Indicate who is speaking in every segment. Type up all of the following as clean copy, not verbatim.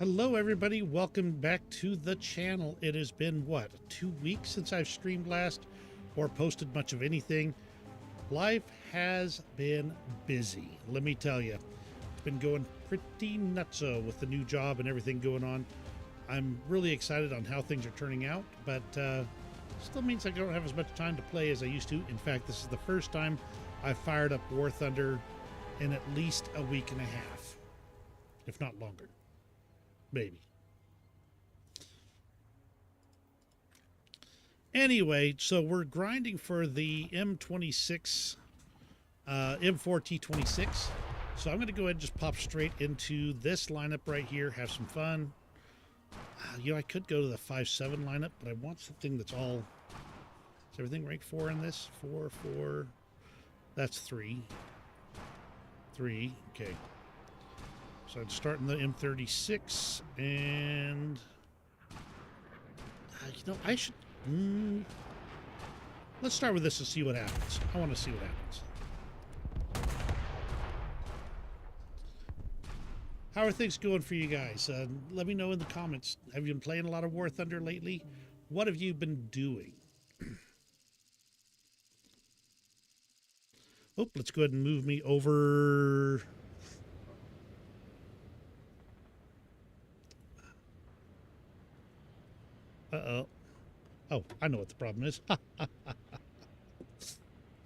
Speaker 1: Hello everybody, welcome back to the channel. It has been, what, 2 weeks since I've streamed last or posted much of anything. Life has been busy, let me tell you. It's been going pretty nutso with the new job and everything going on. I'm really excited on how things are turning out, but still means I don't have as much time to play as I used to. In fact, this is the first time I've fired up War Thunder in at least a week and a half, if not longer. Maybe. Anyway, so we're grinding for the M26, M4T26. So I'm going to go ahead and just pop straight into this lineup right here, have some fun. I could go to the 5.7 lineup, but I want something that's all... Is everything rank 4 in this? 4, 4. That's 3. 3, okay. So I'd start in the M36, and I should. Let's start with this and see what happens. I want to see what happens. How are things going for you guys? Let me know in the comments. Have you been playing a lot of War Thunder lately? What have you been doing? Oh, let's go ahead and move me over. Uh-oh. Oh, I know what the problem is.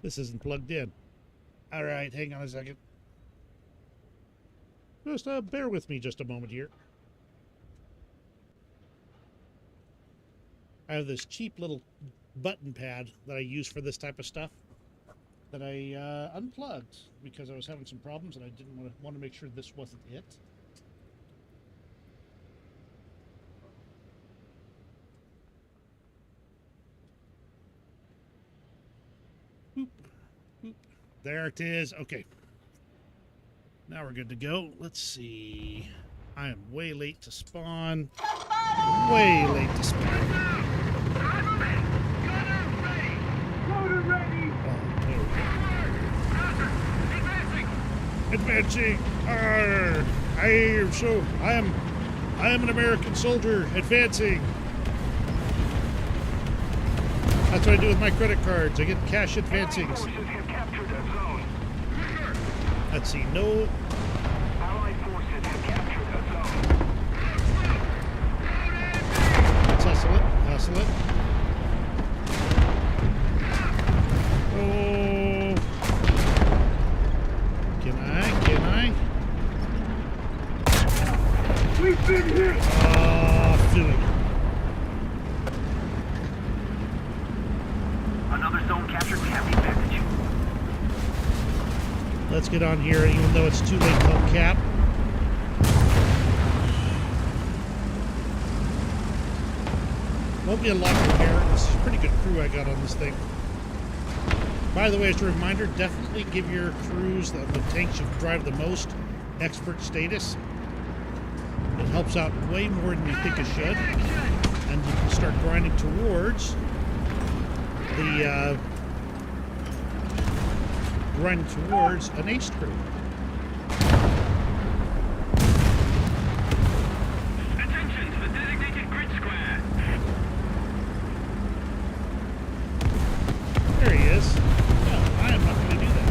Speaker 1: This isn't plugged in. All right, hang on a second. Just bear with me just a moment here. I have this cheap little button pad that I use for this type of stuff that I unplugged because I was having some problems and I didn't want to make sure this wasn't it. There it is. Okay. Now we're good to go. Let's see. I am way late to spawn. Way late to spawn. Advancing. I am an American soldier advancing. That's what I do with my credit cards. I get cash advancing. Let's see, no.
Speaker 2: Allied forces have captured a zone.
Speaker 1: Let's hustle it, hustle it. Oh. Can I?
Speaker 2: We've been hit!
Speaker 1: Oh, dude.
Speaker 2: Another zone captured, we have the advantage.
Speaker 1: Let's get on here, even though it's too late to help cap. Won't be a lot of repair. This is a pretty good crew I got on this thing. By the way, as a reminder, definitely give your crews, the tanks you drive the most, expert status. It helps out way more than you think it should. And you can start grinding towards the... running towards an ace crew.
Speaker 2: Attention to the designated grid square.
Speaker 1: There he is. No, I am not going to do that.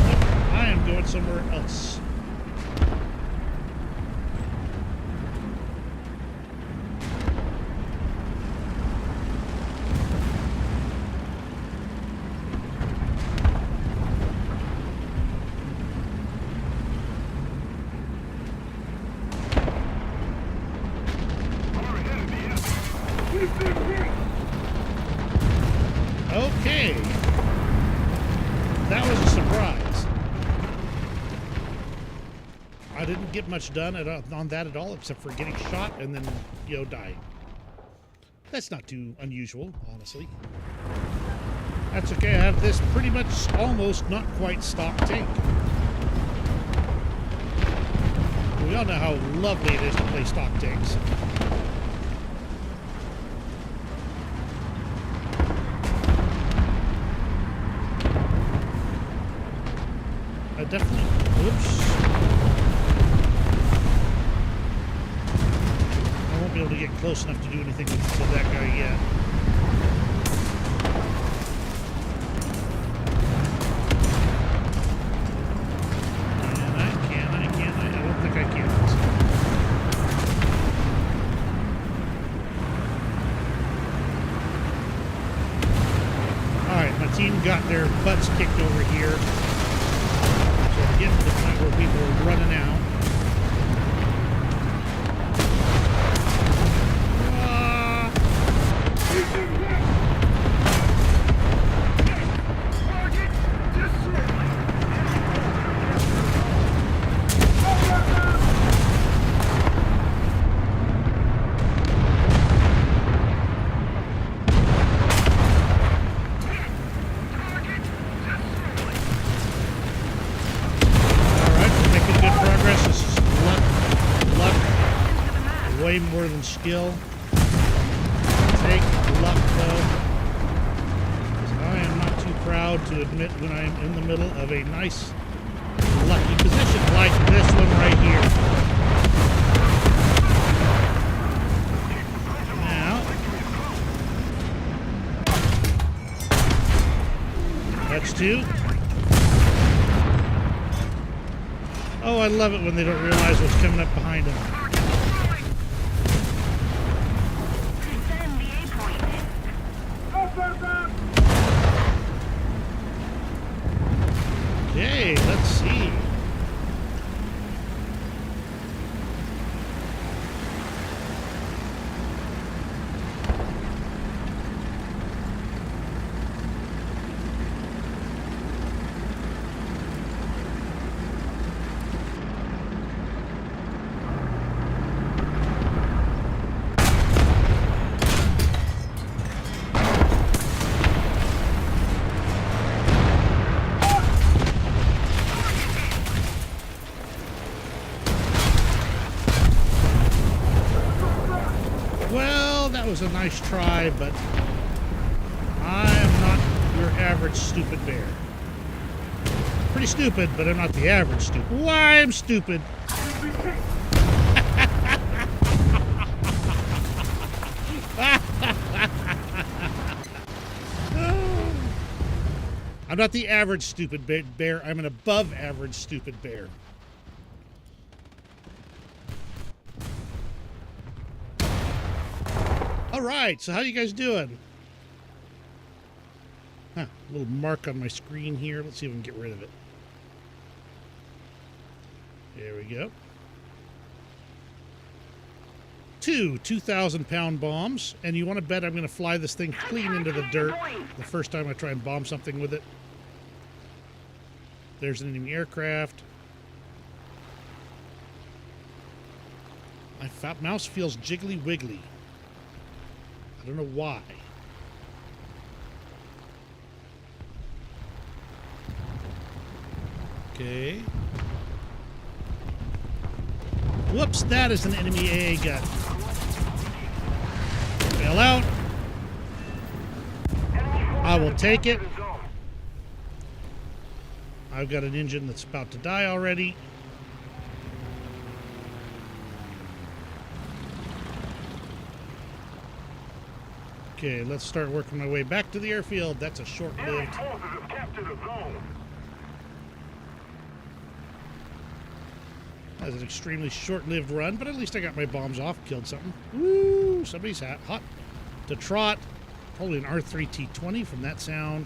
Speaker 1: Nope, I am going somewhere else. Okay. That was a surprise. I didn't get much done on that at all, except for getting shot and then, dying. That's not too unusual, honestly. That's okay. I have this pretty much almost not quite stock tank. We all know how lovely it is to play stock tanks. definitely. Oops. to get close enough to do anything to that guy yet. Can I? I don't think I can. Alright, my team got their butts kicked over here. So we're getting to the point where people are running out. Way more than skill. Take luck, though. I am not too proud to admit when I am in the middle of a nice, lucky position like this one right here. Now, that's two. Oh, I love it when they don't realize what's coming up behind them. Okay, let's see. That was a nice try, but I am not your average stupid bear. Pretty stupid, but I'm not the average stupid. Why I'm stupid? I'm not the average stupid bear. I'm an above average stupid bear. All right, so how you guys doing? Huh, a little mark on my screen here. Let's see if we can get rid of it. There we go. 2,000-pound bombs, and you want to bet I'm going to fly this thing clean into the dirt the first time I try and bomb something with it. There's an enemy aircraft. My mouse feels jiggly wiggly. I don't know why. Okay. Whoops, that is an enemy AA gun. Bail out. I will take it. I've got an engine that's about to die already. Okay, let's start working my way back to the airfield. That's a short-lived. That's an extremely short-lived run, but at least I got my bombs off, killed something. Woo! Somebody's hot to trot. Probably an R3T20 from that sound.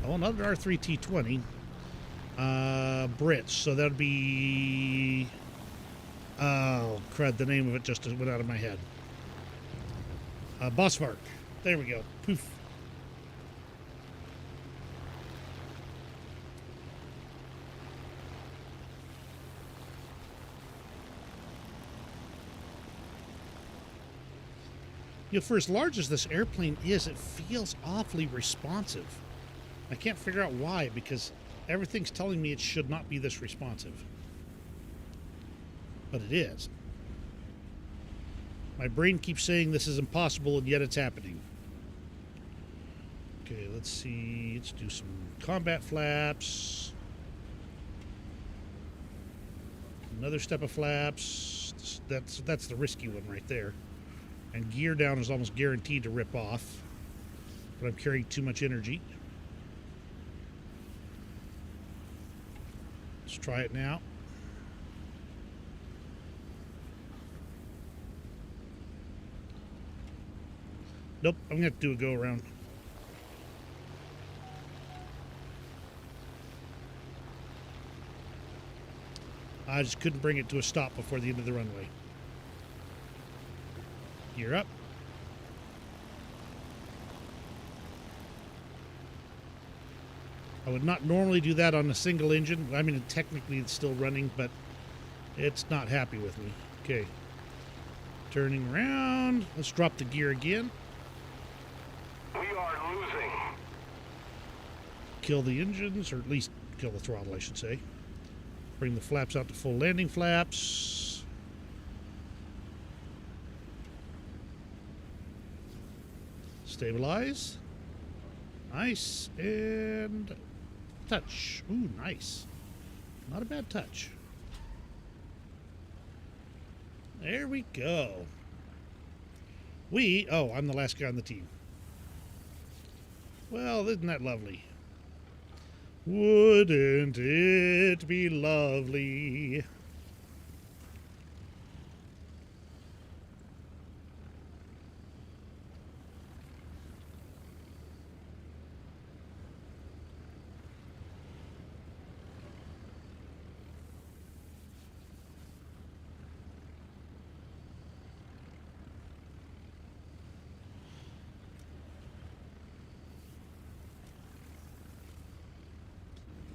Speaker 1: Oh, another R3T20. Brits. So that would be... Oh, crud. The name of it just went out of my head. Bosvark. There we go. Poof. You know, for as large as this airplane is, it feels awfully responsive. I can't figure out why, because everything's telling me it should not be this responsive. But it is. My brain keeps saying this is impossible, and yet it's happening. Okay, let's see. Let's do some combat flaps. Another step of flaps. That's the risky one right there. And gear down is almost guaranteed to rip off. But I'm carrying too much energy. Let's try it now. Nope, I'm going to have to do a go around. I just couldn't bring it to a stop before the end of the runway. Gear up. I would not normally do that on a single engine. I mean, technically it's still running, but it's not happy with me. Okay. Turning around. Let's drop the gear again.
Speaker 2: We are losing.
Speaker 1: Kill the engines, or at least kill the throttle, I should say. Bring the flaps out to full landing flaps. Stabilize. Nice. And touch. Ooh, nice. Not a bad touch. There we go. Oh, I'm the last guy on the team. Well, isn't that lovely? Wouldn't it be lovely?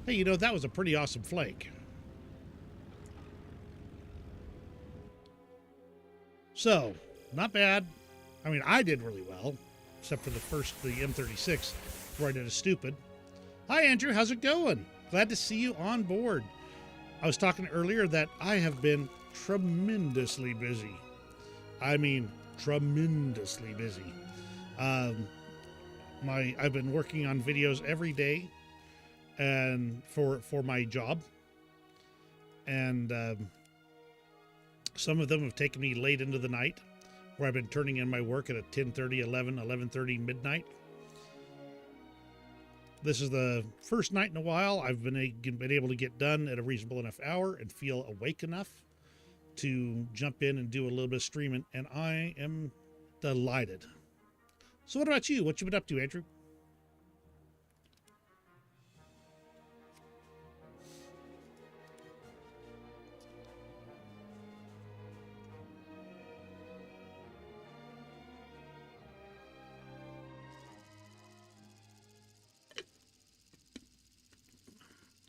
Speaker 1: Hey, you know, that was a pretty awesome flank. So, not bad. I mean, I did really well, except for the M36, where I did a stupid. Hi, Andrew. How's it going? Glad to see you on board. I was talking earlier that I have been tremendously busy. I mean, tremendously busy. I've been working on videos every day, and for my job, and some of them have taken me late into the night, where I've been turning in my work at 10:30, 11, 11:30 midnight. This is the first night in a while I've been able to get done at a reasonable enough hour and feel awake enough to jump in and do a little bit of streaming, and I am delighted. So what about you? What you been up to, Andrew?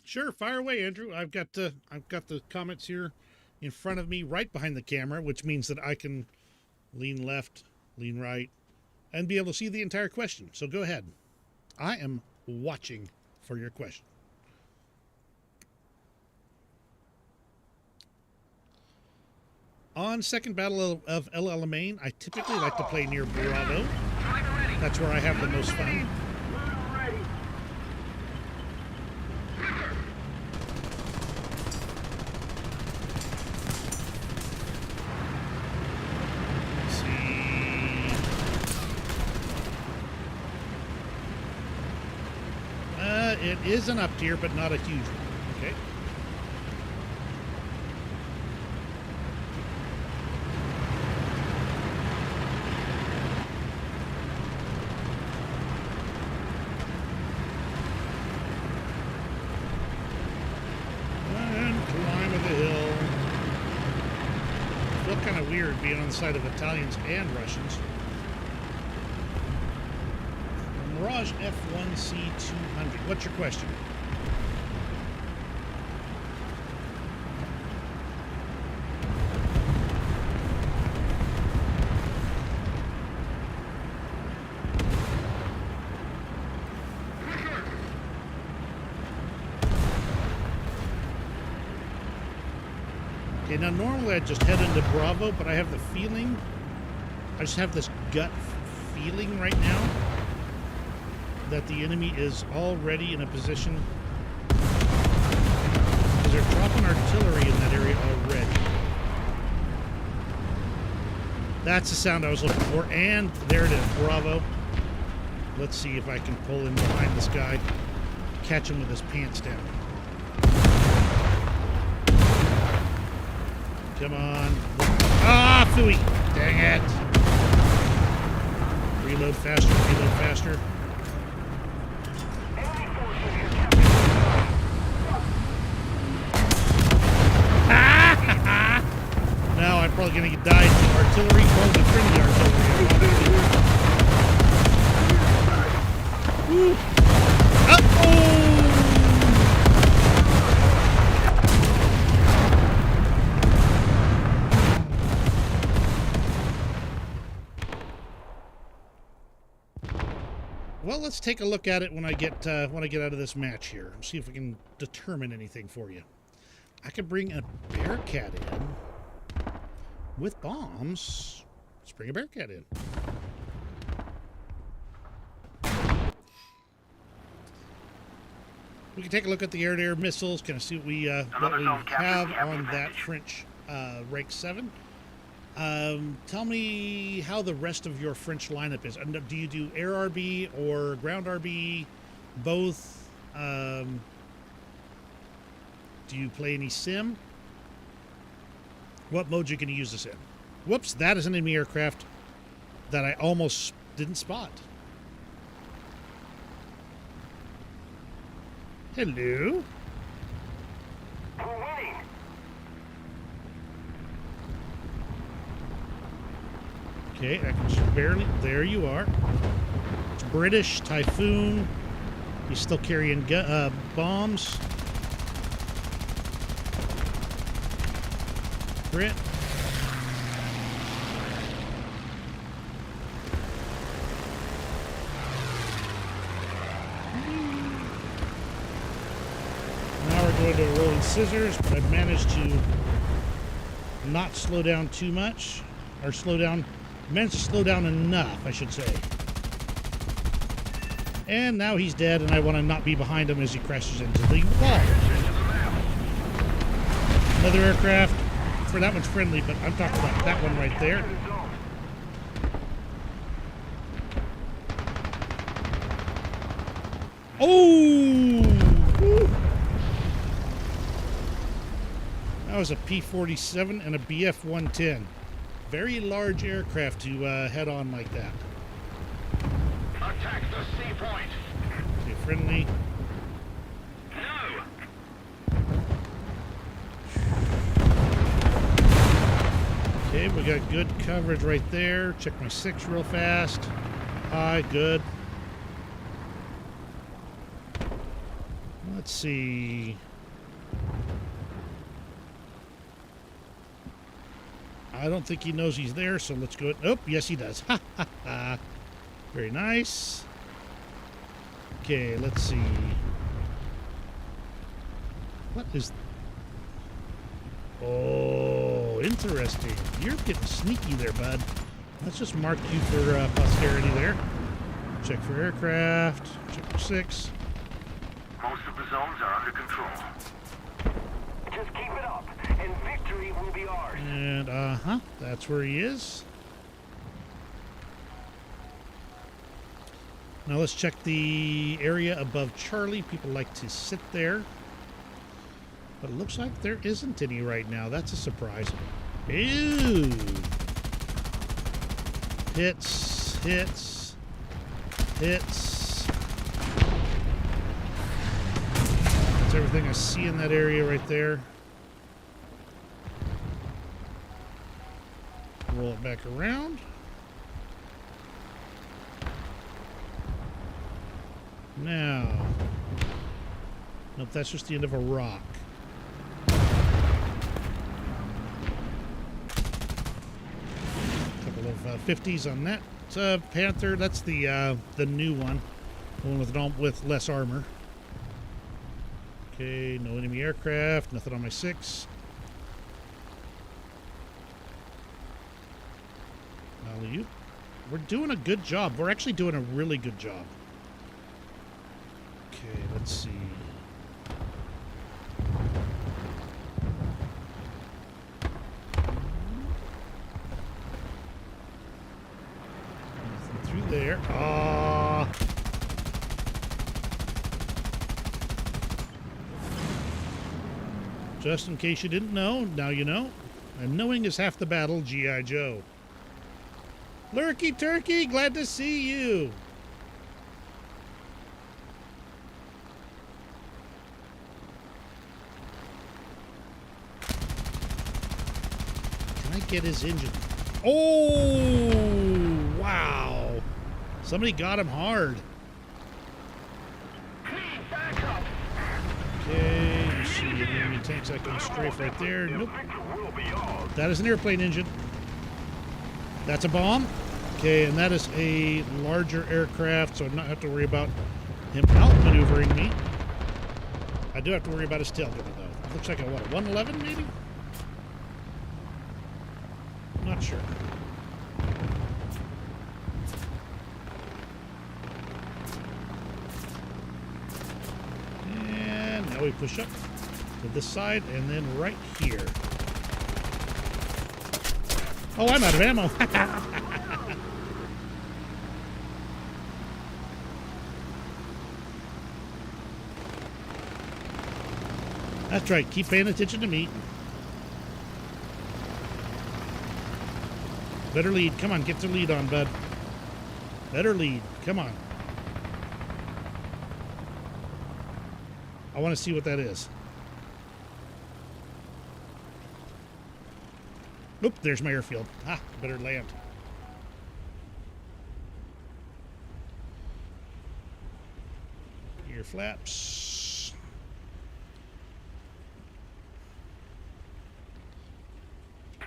Speaker 1: Sure, fire away, Andrew. I've got the comments here in front of me, right behind the camera, which means that I can lean left, lean right, and be able to see the entire question. So go ahead. I am watching for your question. On second battle of El Alamein, I typically like to play near Bravo. That's where I have the most fun. It is an up tier, but not a huge one. Okay. And climb of the hill. I feel kind of weird being on the side of Italians and Russians. Mirage F1C200. What's your question? Okay, now normally I'd just head into Bravo, but I have the feeling, I just have this gut feeling right now that the enemy is already in a position, because they're dropping artillery in that area already. That's the sound I was looking for. And there it is. Bravo. Let's see if I can pull in behind this guy. Catch him with his pants down. Come on. Ah, phooey. Dang it. Reload faster, reload faster. Now I'm probably going to die to artillery, probably friendly artillery. Woo. Uh-oh! Well, let's take a look at it when I get out of this match here. See if we can determine anything for you. I could bring a Bearcat in with bombs. Let's bring a Bearcat in. We can take a look at the air-to-air missiles, kind of see what we have on that French rank 7. Tell me how the rest of your French lineup is. Do you do air RB or ground RB? Both? Do you play any sim? What mode are you going to use this in? Whoops, that is an enemy aircraft that I almost didn't spot. Hello. Okay, I can just barely. There you are. It's British Typhoon. He's still carrying bombs. Brit. Now we're going to a rolling scissors, but I've managed to not slow down too much, or managed to slow down enough, I should say. And now he's dead, and I want to not be behind him as he crashes into the wall. Another aircraft. For that one's friendly, but I'm talking about that one right there. Oh! Woo. That was a P-47 and a BF-110. Very large aircraft to head on like that.
Speaker 2: Attack the sea point.
Speaker 1: Okay, friendly.
Speaker 2: No.
Speaker 1: Okay, we got good coverage right there. Check my 6 real fast. High, good. Let's see. I don't think he knows he's there, so let's go. Oh, yes, he does. Ha ha ha. Very nice. Okay, let's see. What is... Oh, interesting. You're getting sneaky there, bud. Let's just mark you for posterity there. Check for aircraft. Check for 6.
Speaker 2: Most of the zones are under control. Just keep it up, and victory will be ours.
Speaker 1: And, that's where he is. Now let's check the area above Charlie. People like to sit there. But it looks like there isn't any right now. That's a surprise. Ew. Hits, hits, hits. That's everything I see in that area right there. Roll it back around. Now. Nope, that's just the end of a rock. Couple of 50s on that Panther. That's the new one. The one with less armor. Okay, no enemy aircraft. Nothing on my 6. Alley-oop. We're doing a good job. We're actually doing a really good job. Okay, let's see. Just in case you didn't know, now you know. And knowing is half the battle, G.I. Joe. Lurky Turkey, glad to see you. Can I get his engine? Oh, wow. Somebody got him hard. Okay, let's see. Enemy tanks I can strafe right there. Nope. That is an airplane engine. That's a bomb. Okay, and that is a larger aircraft, so I don't have to worry about him outmaneuvering me. I do have to worry about his tail gunner, though. Looks like a, what, a 111 maybe? Not sure. And now we push up to this side and then right here. Oh, I'm out of ammo. That's right. Keep paying attention to me. Better lead. Come on, get the lead on, bud. Better lead. Come on. I want to see what that is. Oop, there's my airfield. Ah, better land. Ear flaps.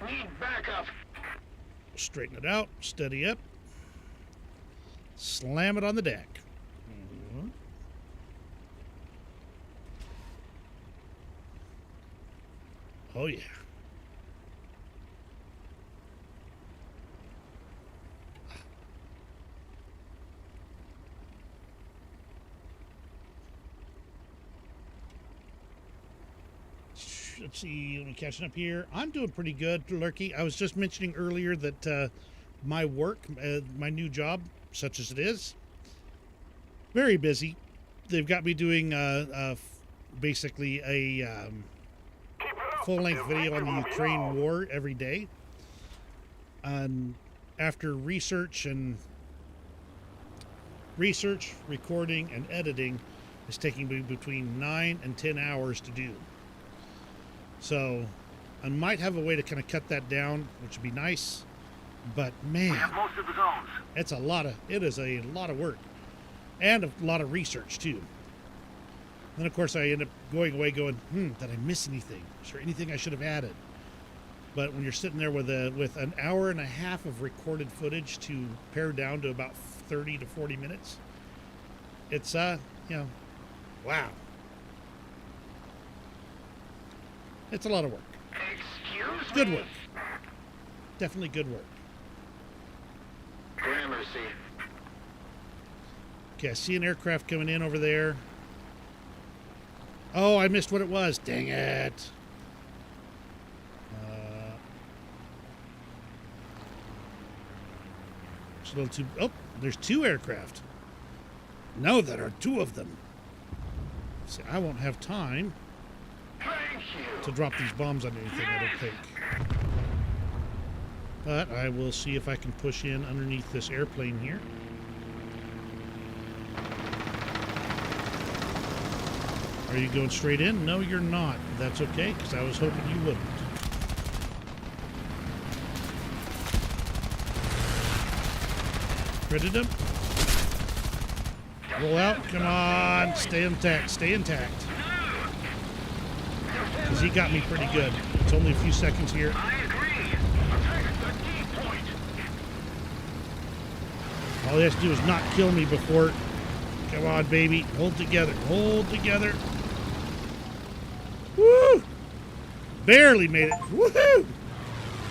Speaker 2: Need backup.
Speaker 1: Straighten it out. Steady up. Slam it on the deck. Oh, yeah. Let's see, let me catching up here. I'm doing pretty good, Lurky. I was just mentioning earlier that my work, my new job, such as it is, very busy. They've got me doing basically a full-length video on the Ukraine war every day. And after research, recording, and editing, it's taking me between 9 and 10 hours to do. So I might have a way to kind of cut that down, which would be nice. But man,
Speaker 2: We have most of the zones.
Speaker 1: it is a lot of work and a lot of research too. Then of course I end up going away going, did I miss anything? Is there anything I should have added? But when you're sitting there with an hour and a half of recorded footage to pare down to about 30 to 40 minutes, it's wow. It's a lot of work.
Speaker 2: Excuse
Speaker 1: Good
Speaker 2: me?
Speaker 1: work. Definitely good work.
Speaker 2: Gramercy.
Speaker 1: Okay, I see an aircraft coming in over there. Oh, I missed what it was. Dang it. It's a little too... Oh, there's two aircraft. No, there are two of them. See, I won't have time
Speaker 2: Thank you.
Speaker 1: to drop these bombs on anything, I don't think. But I will see if I can push in underneath this airplane here. Are you going straight in? No, you're not. That's okay, because I was hoping you wouldn't. Critted him. Roll out. Come on. Stay intact. Stay intact. Because he got me pretty good. It's only a few seconds here.
Speaker 2: I agree. Attack the key point.
Speaker 1: All he has to do is not kill me before... Come on, baby. Hold together. Hold together. Woo! Barely made it. Woohoo!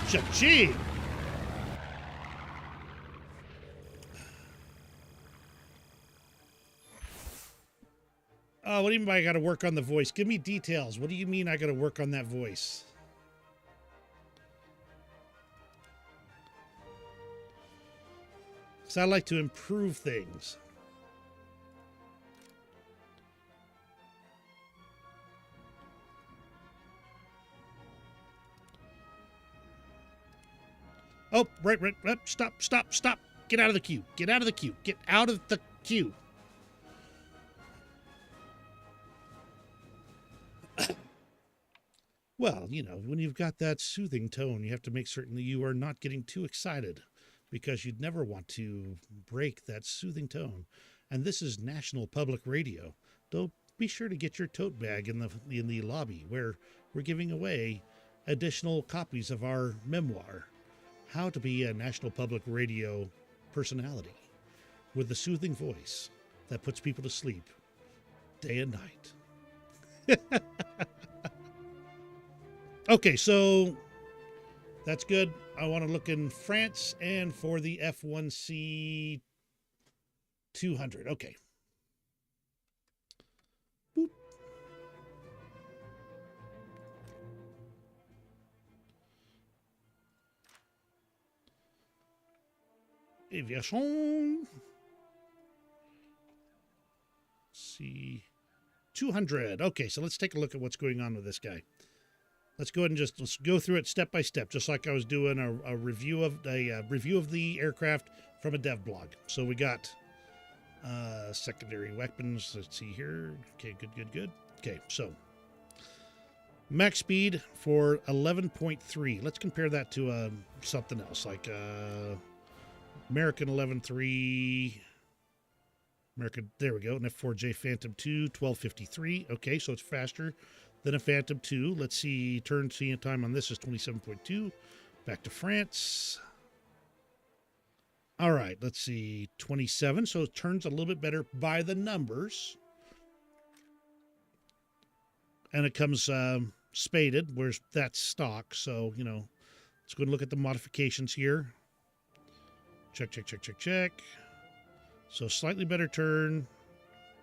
Speaker 1: Cha-ching! What do you mean by I got to work on the voice? Give me details. What do you mean I got to work on that voice? So I like to improve things. Oh, right. Stop. Get out of the queue. Get out of the queue. Get out of the queue. Well, you know, when you've got that soothing tone, you have to make certain that you are not getting too excited because you'd never want to break that soothing tone. And this is National Public Radio. Don't be sure to get your tote bag in the lobby where we're giving away additional copies of our memoir, How to Be a National Public Radio Personality, with the soothing voice that puts people to sleep day and night. Okay, so that's good. I want to look in France and for the F1C 200. Okay. Boop. Aviation. C 200. Okay, so let's take a look at what's going on with this guy. Let's go ahead and let's go through it step by step, just like I was doing a review of the aircraft from a dev blog. So we got secondary weapons. Let's see here. Okay, good. Okay, so max speed for 11.3. Let's compare that to something else like American 11.3. American. There we go. An F4J Phantom 2, 1253. Okay, so it's faster than a Phantom 2. Let's see, turn time on this is 27.2. Back to France. All right, let's see, 27. So it turns a little bit better by the numbers. And it comes spaded, whereas that's stock. So, you know, let's go and look at the modifications here. Check. So slightly better turn,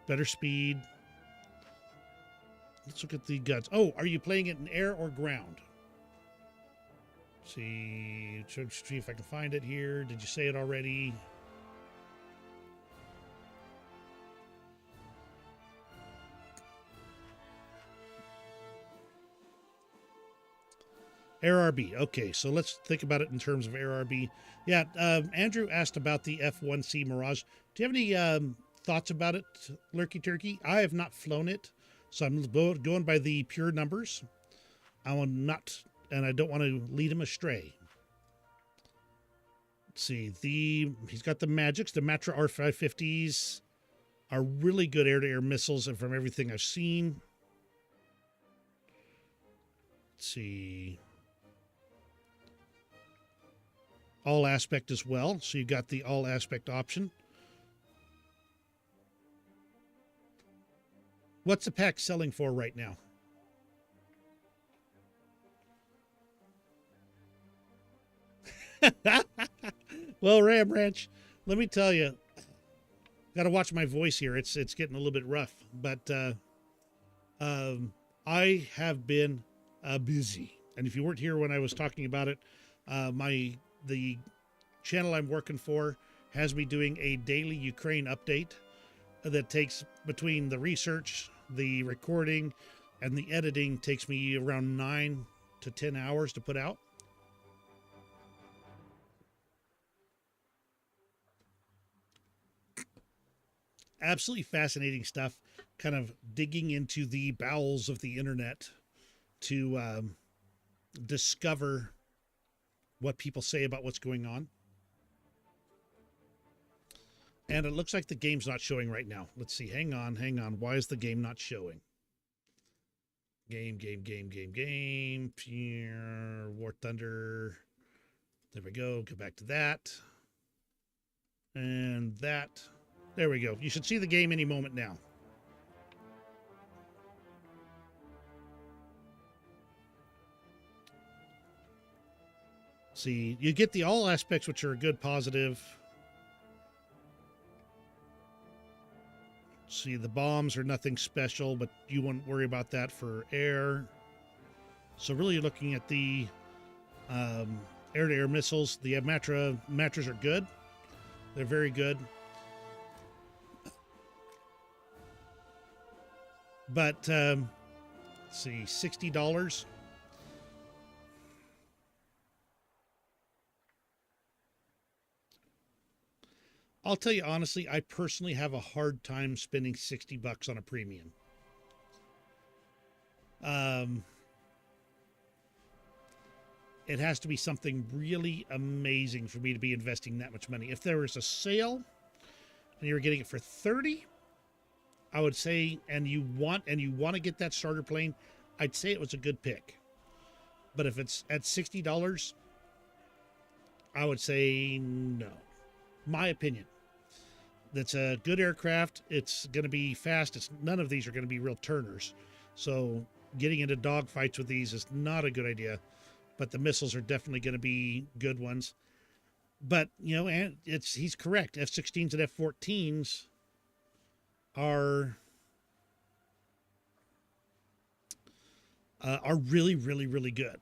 Speaker 1: better speed. Let's look at the guns. Oh, are you playing it in air or ground? Let's see if I can find it here. Did you say it already? Air RB. Okay, so let's think about it in terms of Air RB. Yeah, Andrew asked about the F1C Mirage. Do you have any thoughts about it, Lurky Turkey? I have not flown it. So I'm going by the pure numbers. I don't want to lead him astray. Let's see, he's got the Magics. The Matra R550s are really good air-to-air missiles, and from everything I've seen. Let's see, all aspect as well. So you've got the all aspect option. What's the pack selling for right now? Well, Ram Ranch, let me tell you, got to watch my voice here. It's getting a little bit rough, but I have been busy. And if you weren't here when I was talking about it, the channel I'm working for has me doing a daily Ukraine update that takes between the research, the recording, and the editing takes me around 9 to 10 hours to put out. Absolutely fascinating stuff, kind of digging into the bowels of the internet to discover what people say about what's going on. And it looks like the game's not showing right now. Let's see. Hang on. Why is the game not showing? Game. War Thunder. There we go. Go back to that. And that. There we go. You should see the game any moment now. See, you get the all aspects, which are a good positive. See, the bombs are nothing special, but you wouldn't worry about that for air. So really you're looking at the air-to-air missiles. The Matras are good. They're very good. But, let's see, $60. I'll tell you honestly, I personally have a hard time spending $60 on a premium. It has to be something really amazing for me to be investing that much money. If there was a sale and you were getting it for $30, I would say, and you want to get that starter plane, I'd say it was a good pick. But if it's at $60, I would say no. My opinion. That's a good aircraft. It's going to be fast. None of these are going to be real turners. So getting into dogfights with these is not a good idea. But the missiles are definitely going to be good ones. But, you know, and he's correct. F-16s and F-14s are really, really, really good,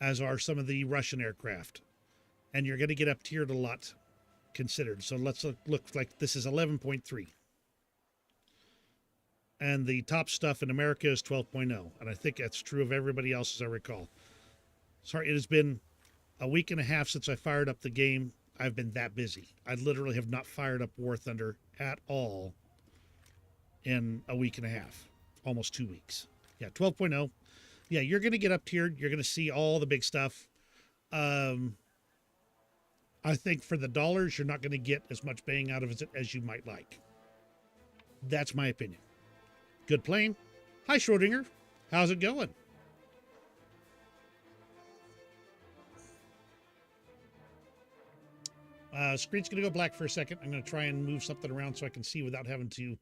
Speaker 1: as are some of the Russian aircraft. And you're going to get up tiered a lot considered. So let's look like this is 11.3. And the top stuff in America is 12.0. And I think that's true of everybody else, as I recall. Sorry, it has been a week and a half since I fired up the game. I've been that busy. I literally have not fired up War Thunder at all in a week and a half. Almost 2 weeks. Yeah, 12.0. Yeah, you're going to get up tiered. You're going to see all the big stuff. I think for the dollars, you're not going to get as much bang out of it as you might like. That's my opinion. Good plane. Hi, Schrodinger. How's it going? Screen's going to go black for a second. I'm going to try and move something around so I can see without having to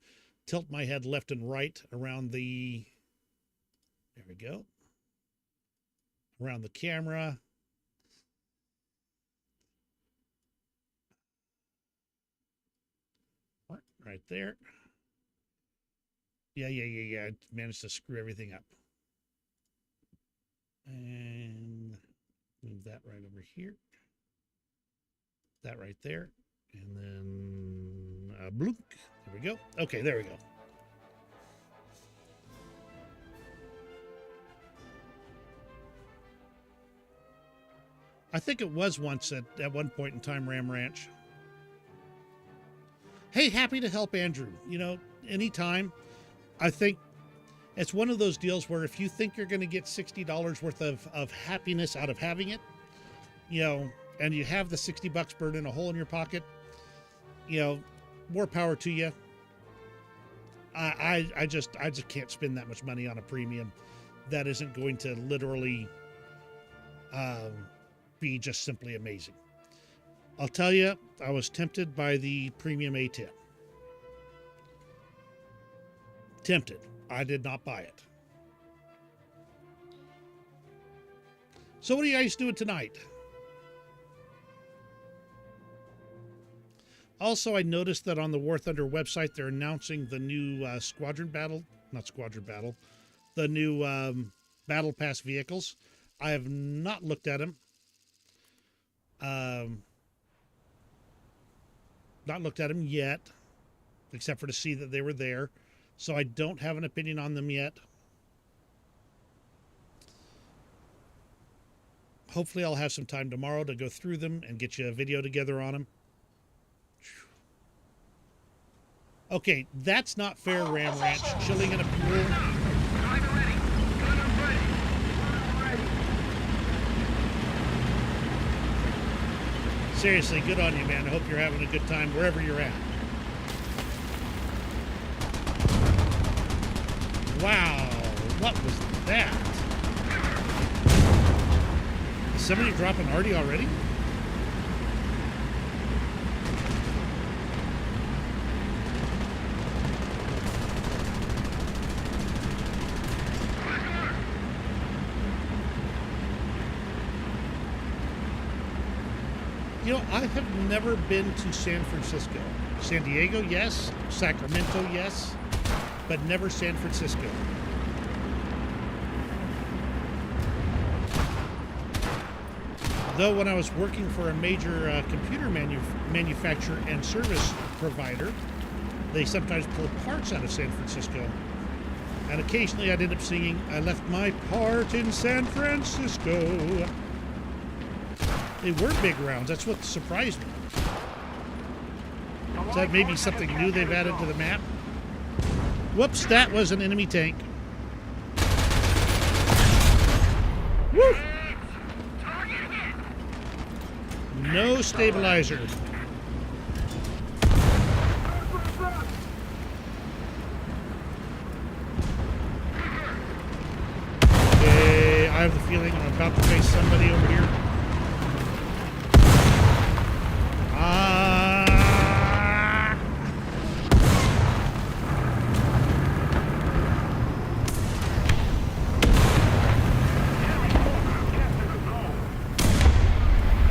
Speaker 1: tilt my head left and right around the... There we go. Around the camera. Right there. Yeah. I managed to screw everything up. And move that right over here. That right there. And then bloop. There we go. Okay, there we go. I think it was once at one point in time, Ram Ranch. Hey, happy to help, Andrew. You know, anytime. I think it's one of those deals where if you think you're going to get $60 worth of happiness out of having it, you know, and you have the $60 burning a hole in your pocket, you know, more power to you. I just can't spend that much money on a premium. That isn't going to literally be just simply amazing. I'll tell you, I was tempted by the premium A10. Tempted. I did not buy it. So what are you guys doing tonight? Also, I noticed that on the War Thunder website, they're announcing the new the new Battle Pass vehicles. I have not looked at them. Not looked at them yet, except for to see that they were there. So I don't have an opinion on them yet. Hopefully I'll have some time tomorrow to go through them and get you a video together on them. Okay, that's not fair, Ram Ranch. Chilling in a pool. Seriously, good on you, man. I hope you're having a good time wherever you're at. Wow, what was that? Is somebody dropping Artie already? You know, I have never been to San Francisco. San Diego, yes. Sacramento, yes. But never San Francisco. Though when I was working for a major computer manufacturer and service provider, they sometimes pull parts out of San Francisco. And occasionally I'd end up singing, "I left my part in San Francisco." They were big rounds. That's what surprised me. Is that maybe something new they've added to the map? Whoops, that was an enemy tank. Woo! No stabilizer. Okay, I have the feeling I'm about to face somebody over here.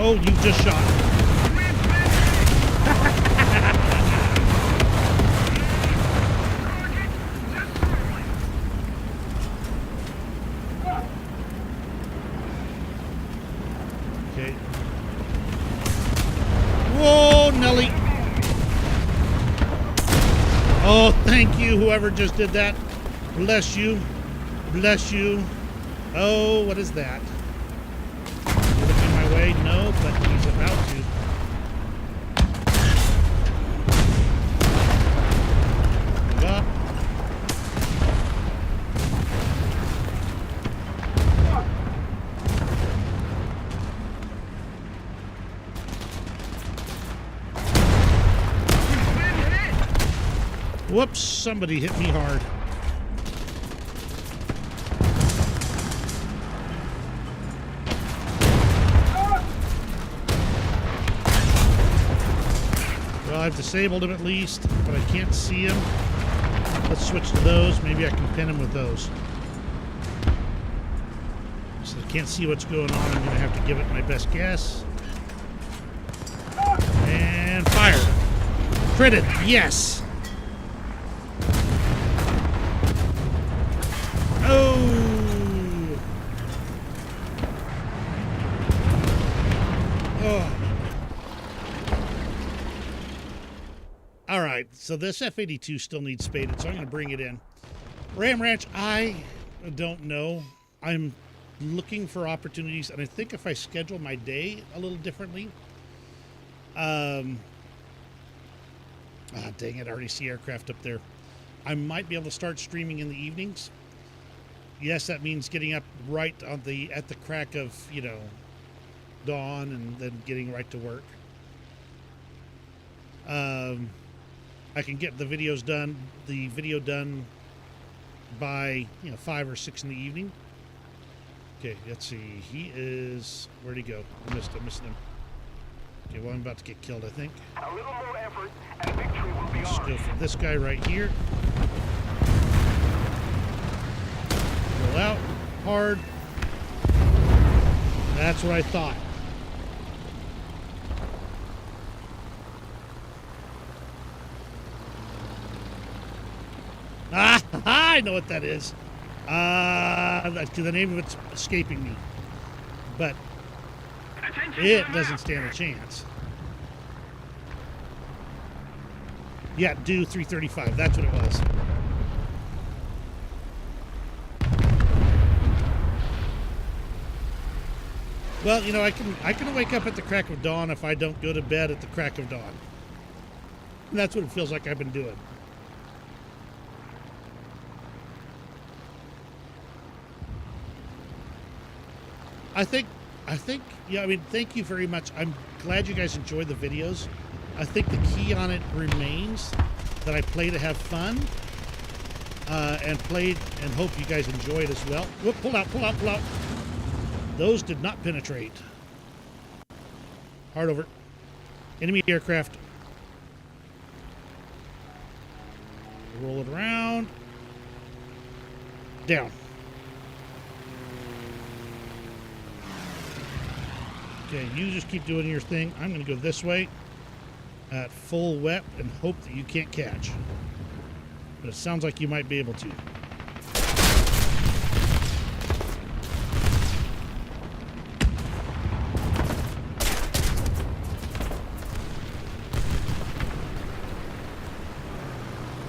Speaker 1: Oh, you just shot. Okay. Whoa, Nelly. Oh, thank you, whoever just did that. Bless you. Bless you. Oh, what is that? Looking my way? No, but he's about to. Move up. Whoops, somebody hit me hard. Well, I've disabled him at least, but I can't see him. Let's switch to those. Maybe I can pin him with those. So I can't see what's going on. I'm going to have to give it my best guess. And fire. Critted. Yes. Oh. Oh. All right, so this F-82 still needs spaded, so I'm going to bring it in. Ram Ranch, I don't know. I'm looking for opportunities, and I think if I schedule my day a little differently, dang it, I already see aircraft up there. I might be able to start streaming in the evenings. Yes, that means getting up right on at the crack of, you know, dawn, and then getting right to work. I can get the video done by, 5 or 6 in the evening. Okay, let's see. He is, where'd he go? I missed him. Okay, well, I'm about to get killed, I think.
Speaker 2: A little more effort and victory will be
Speaker 1: Let's
Speaker 2: ours.
Speaker 1: go for this guy right here. Roll out hard. That's what I thought. Ah, I know what that is. The name of it's escaping me. But it doesn't stand a chance. Yeah, do 335. That's what it was. Well, you know, I can wake up at the crack of dawn if I don't go to bed at the crack of dawn. And that's what it feels like I've been doing. I think, yeah, I mean, thank you very much. I'm glad you guys enjoyed the videos. I think the key on it remains that I play to have fun, and played and hope you guys enjoy it as well. Whoop, pull out. Those did not penetrate. Hard over. Enemy aircraft. Roll it around. Down. Okay, you just keep doing your thing. I'm going to go this way at full wet and hope that you can't catch. But it sounds like you might be able to.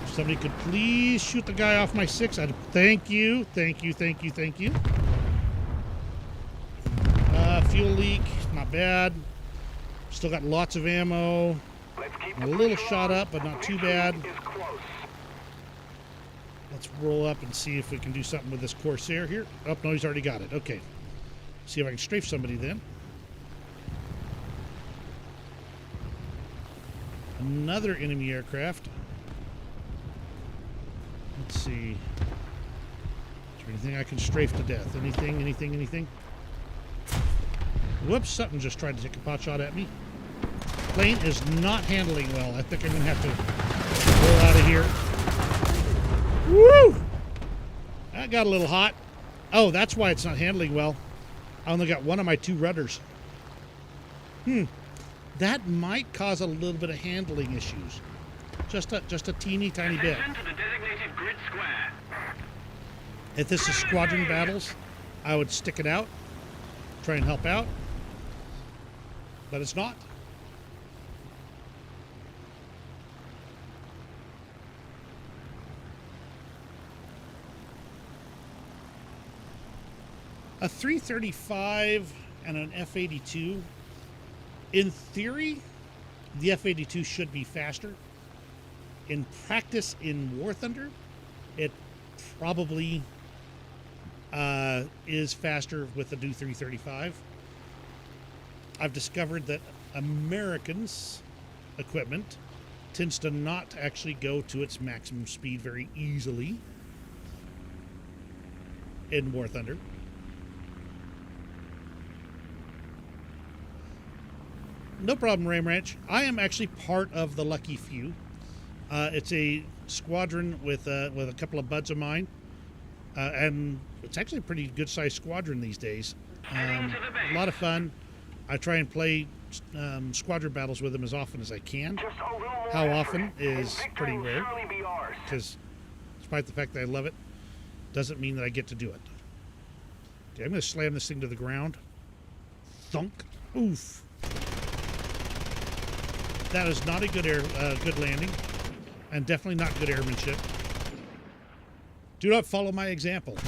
Speaker 1: If somebody could please shoot the guy off my 6. Thank you. Fuel leak, not bad. Still got lots of ammo.
Speaker 2: Let's Keep
Speaker 1: A
Speaker 2: the
Speaker 1: little
Speaker 2: pressure
Speaker 1: shot
Speaker 2: on.
Speaker 1: up, but not too
Speaker 2: Victory
Speaker 1: bad.
Speaker 2: is close.
Speaker 1: Let's roll up and see if we can do something with this Corsair here. Oh, no, he's already got it. Okay. See if I can strafe somebody then. Another enemy aircraft. Let's see. Is there anything I can strafe to death? Anything? Whoops, something just tried to take a pot shot at me. Plane is not handling well. I think I'm going to have to roll out of here. Woo! That got a little hot. Oh, that's why it's not handling well. I only got one of my two rudders. That might cause a little bit of handling issues. Just a teeny tiny bit.
Speaker 2: Attention to the designated grid square.
Speaker 1: If this is squadron battles, I would stick it out, try and help out, but it's not. A 335 and an F-82. In theory, the F-82 should be faster. In practice, in War Thunder, it probably is faster with the new 335. I've discovered that Americans' equipment tends to not actually go to its maximum speed very easily in War Thunder. No problem, Ram Ranch. I am actually part of the lucky few. It's a squadron with a couple of buds of mine, and it's actually a pretty good-sized squadron these days. A lot of fun. I try and play squadron battles with them as often as I can. How often is pretty rare, because despite the fact that I love it, doesn't mean that I get to do it. Okay, I'm going to slam this thing to the ground. Thunk. Oof. That is not a good landing, and definitely not good airmanship. Do not follow my example.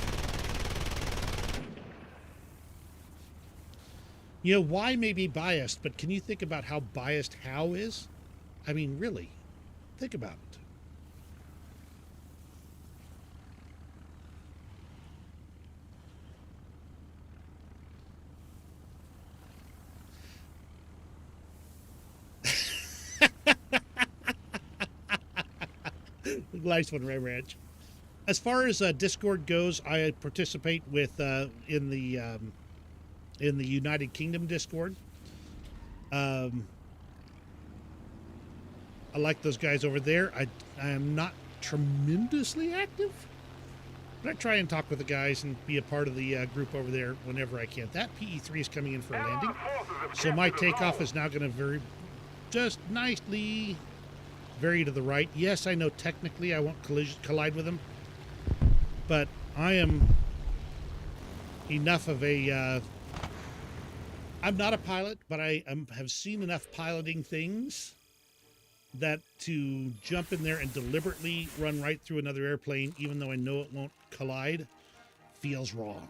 Speaker 1: You know, Y may be biased, but can you think about how biased How is? I mean, really, think about it. Nice one, Ray Ranch. As far as Discord goes, I participate with in the United Kingdom Discord. I like those guys over there. I am not tremendously active, but I try and talk with the guys and be a part of the group over there whenever I can. That PE-3 is coming in for a landing, so my takeoff is now going to just nicely vary to the right. Yes, I know technically I won't collide with them, but I am enough of a I'm not a pilot, but I have seen enough piloting things that to jump in there and deliberately run right through another airplane, even though I know it won't collide, feels wrong.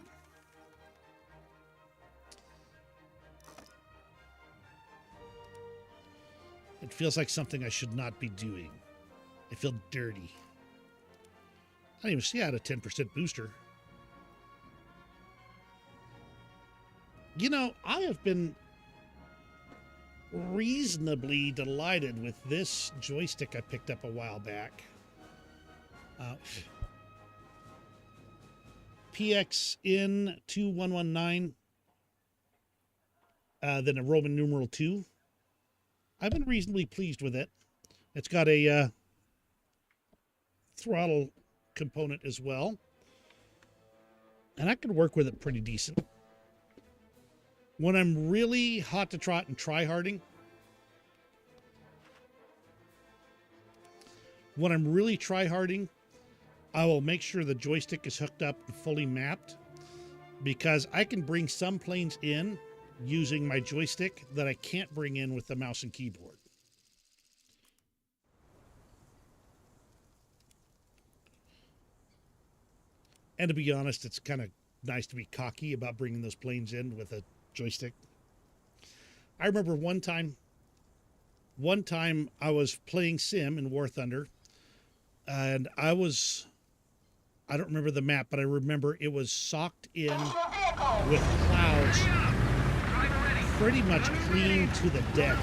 Speaker 1: It feels like something I should not be doing. I feel dirty. I didn't even see I had a 10% booster. You know, I have been reasonably delighted with this joystick I picked up a while back. PXN 2119, then a Roman numeral 2. I've been reasonably pleased with it. It's got a throttle component as well, and I can work with it pretty decent. When I'm really hot to trot and try-harding, I will make sure the joystick is hooked up and fully mapped, because I can bring some planes in using my joystick that I can't bring in with the mouse and keyboard. And to be honest, it's kind of nice to be cocky about bringing those planes in with a joystick. I remember one time one time I was playing Sim in War Thunder, and I don't remember the map, but I remember it was socked in with clouds pretty much clean to the deck.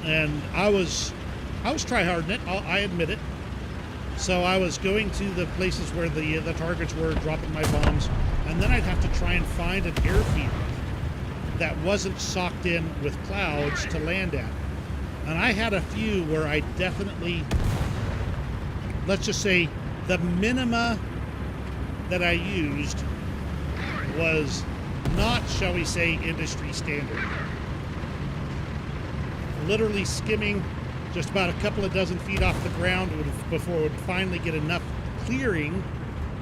Speaker 1: And I was tryharding it, I admit it. So I was going to the places where the targets were, dropping my bombs, and then I'd have to try and find an airfield that wasn't socked in with clouds to land at. And I had a few where I definitely, let's just say, the minima that I used was not, shall we say, industry standard. Literally skimming just about a couple of dozen feet off the ground before it would finally get enough clearing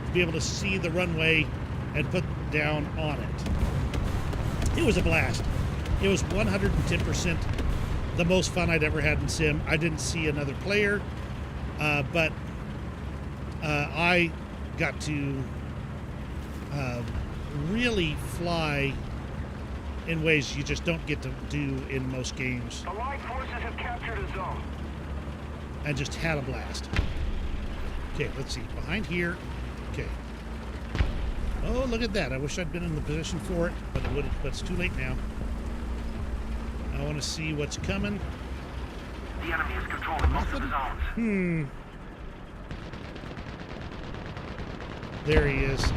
Speaker 1: to be able to see the runway and put down on it. It was a blast. It was 110% the most fun I'd ever had in Sim. I didn't see another player, but I got to really fly in ways you just don't get to do in most games.
Speaker 2: Allied forces have captured a zone.
Speaker 1: And just had a blast. Okay, let's see. Behind here. Okay. Oh, look at that. I wish I'd been in the position for it, but it's too late now. I want to see what's coming.
Speaker 2: The enemy is controlling most of the zones.
Speaker 1: There he is.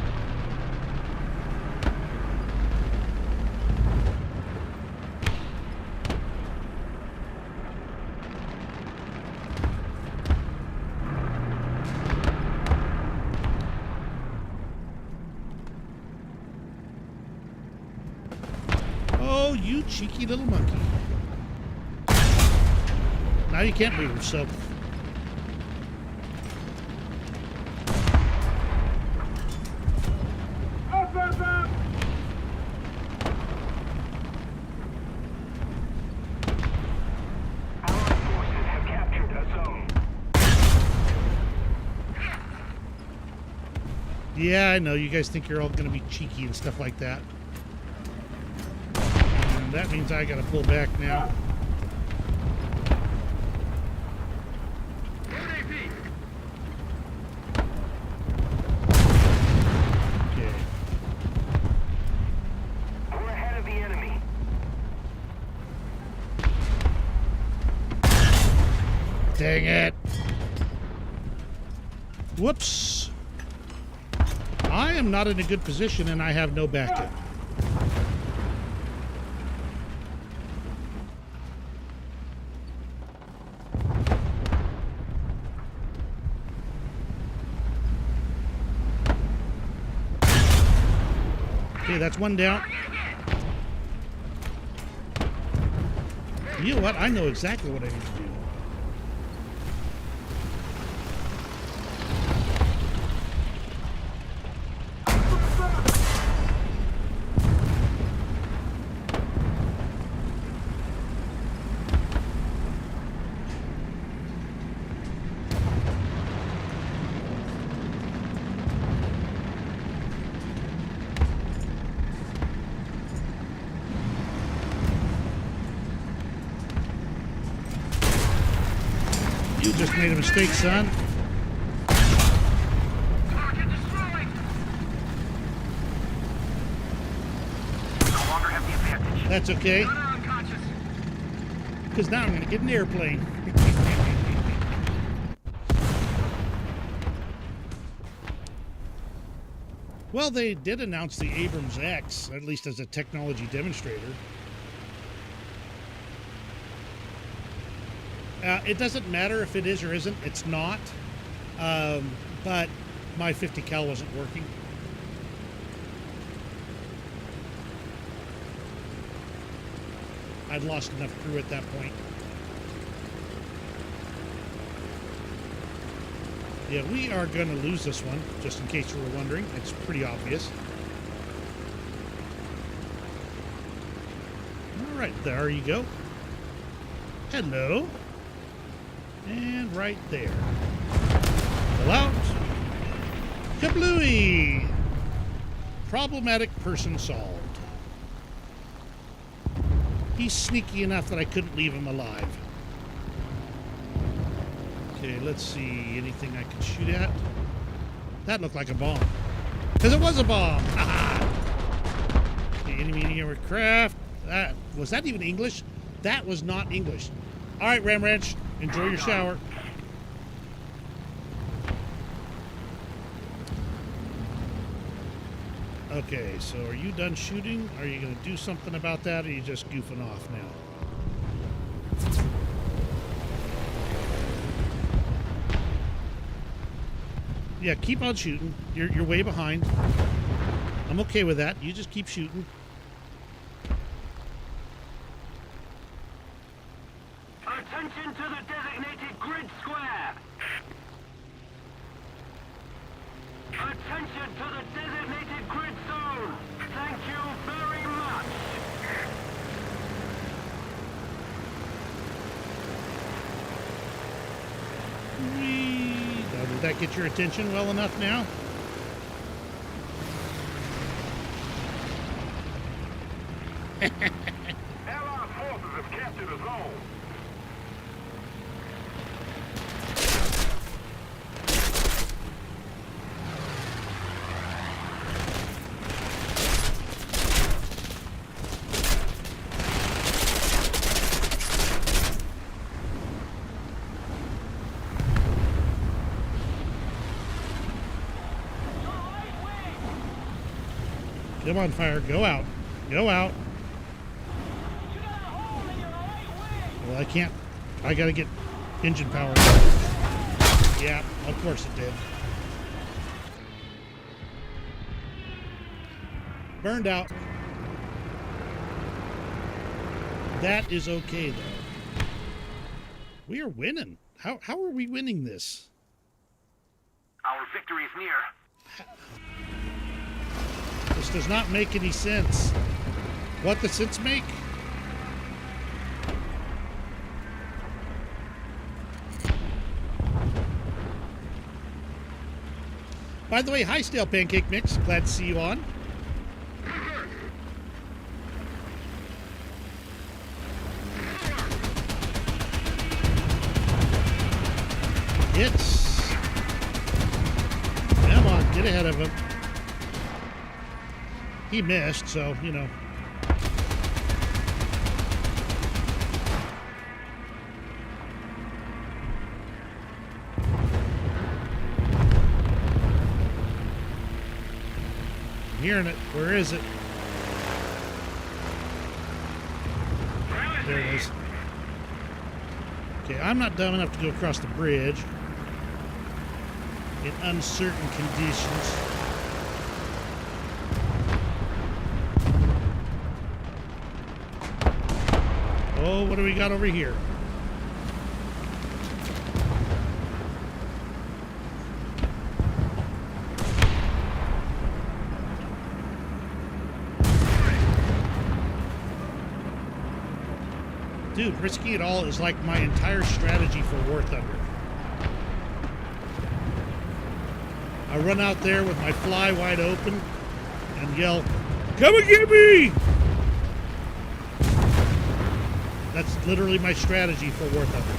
Speaker 1: Oh, you cheeky little monkey. Now you can't move, so... Yeah, I know. You guys think you're all going to be cheeky and stuff like that. And that means I got to pull back now. Okay.
Speaker 2: We're ahead of the enemy.
Speaker 1: Dang it. Whoops. I am not in a good position and I have no backup. Okay, that's one down. You know what? I know exactly what I need to do. You just made a mistake, son.
Speaker 2: Target destroyed. We no longer have the advantage.
Speaker 1: That's okay,
Speaker 2: Gunner unconscious.
Speaker 1: because now I'm going to get an airplane. Well, they did announce the Abrams X, at least as a technology demonstrator. It doesn't matter if it is or isn't. It's not. But my 50 cal wasn't working. I'd lost enough crew at that point. Yeah, we are going to lose this one, just in case you were wondering. It's pretty obvious. All right, there you go. Hello. And right there. Pull out. Kablooey! Problematic person solved. He's sneaky enough that I couldn't leave him alive. Okay, let's see. Anything I can shoot at? That looked like a bomb. Because it was a bomb! Okay, enemy aircraft. Was that even English? That was not English. Alright, Ram Ranch. Enjoy your shower. Okay, so are you done shooting? Are you going to do something about that, or are you just goofing off now? Yeah, keep on shooting. You're way behind. I'm okay with that. You just keep shooting.
Speaker 2: Attention to the designated grid square! Attention to the designated grid zone! Thank you very much!
Speaker 1: Whee! Now, did that get your attention well enough now?
Speaker 2: Allied forces have captured a zone.
Speaker 1: Come on, fire. Go out. Go out. Well, I can't. I gotta get engine power. Yeah, of course it did. Burned out. That is okay, though. We are winning. How are we winning this?
Speaker 2: Our victory is near.
Speaker 1: This does not make any sense. What does sense make? By the way, hi, Stale Pancake Mix. Glad to see you on. It's... Come on, get ahead of him. He missed, so, you know. I'm hearing it. Where is it? There it is. Okay, I'm not dumb enough to go across the bridge in uncertain conditions. Oh, what do we got over here? Dude, risking it all is like my entire strategy for War Thunder. I run out there with my fly wide open and yell, "Come and get me!" That's literally my strategy for War Thunder.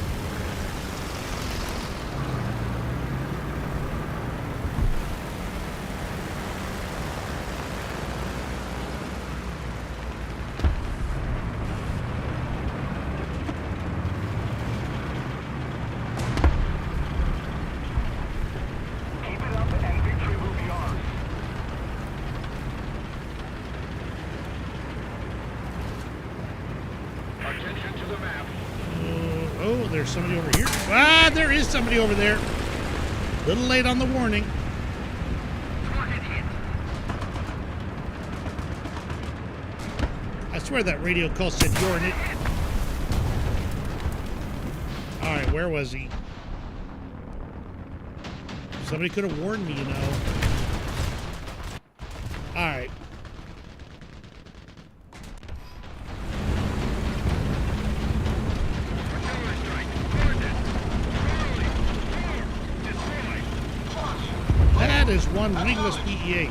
Speaker 2: Keep it up and victory will be ours. Attention to the map.
Speaker 1: Oh, there's somebody over here. Ah, there is somebody over there. A little late on the warning. I swear that radio call said you're in it. Alright, where was he? Somebody could have warned me, you know. Alright. That is one wingless PE-8.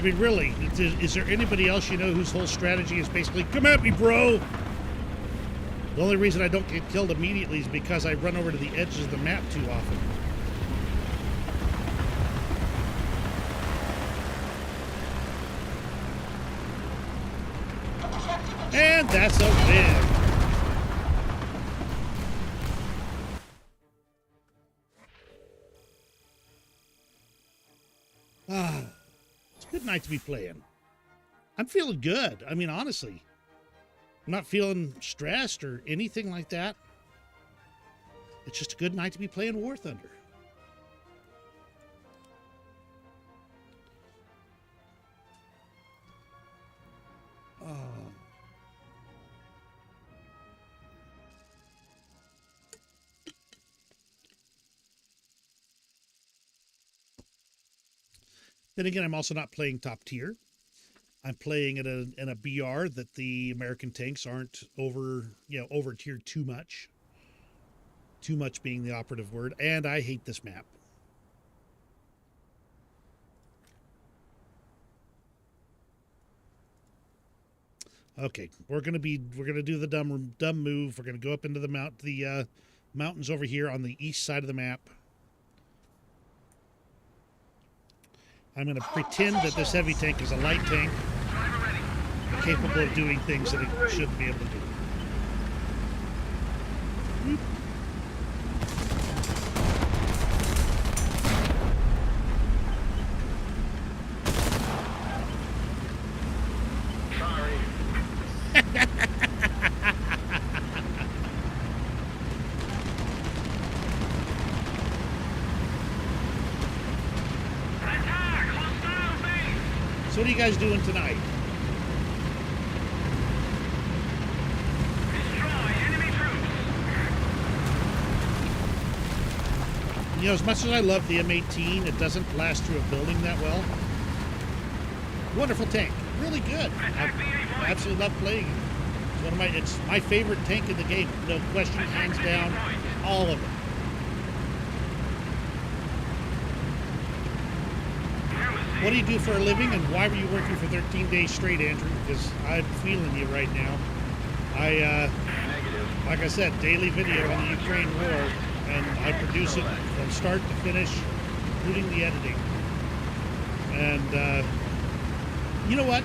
Speaker 1: I mean, really, is there anybody else you know whose whole strategy is basically, come at me, bro? The only reason I don't get killed immediately is because I run over to the edges of the map too often. And that's a win. Ah, it's a good night to be playing. I'm feeling good. I mean, honestly, I'm not feeling stressed or anything like that. It's just a good night to be playing War Thunder. Oh. Then again, I'm also not playing top tier. I'm playing in a BR that the American tanks aren't over tiered too much. Too much being the operative word, and I hate this map. Okay, we're gonna do the dumb move. We're gonna go up into the mountains over here on the east side of the map. I'm going to pretend that this heavy tank is a light tank, capable of doing things that it shouldn't be able to do.
Speaker 2: Sorry.
Speaker 1: So what are you guys doing tonight?
Speaker 2: Destroy enemy troops.
Speaker 1: You know, as much as I love the M18, it doesn't blast through a building that well. Wonderful tank. Really good. I absolutely love playing it. It's my favorite tank in the game. No question, hands down, all of it. What do you do for a living, and why were you working for 13 days straight, Andrew? Because I'm feeling you right now. Like I said, daily video on the Ukraine war, and I produce it from start to finish, including the editing. And you know what?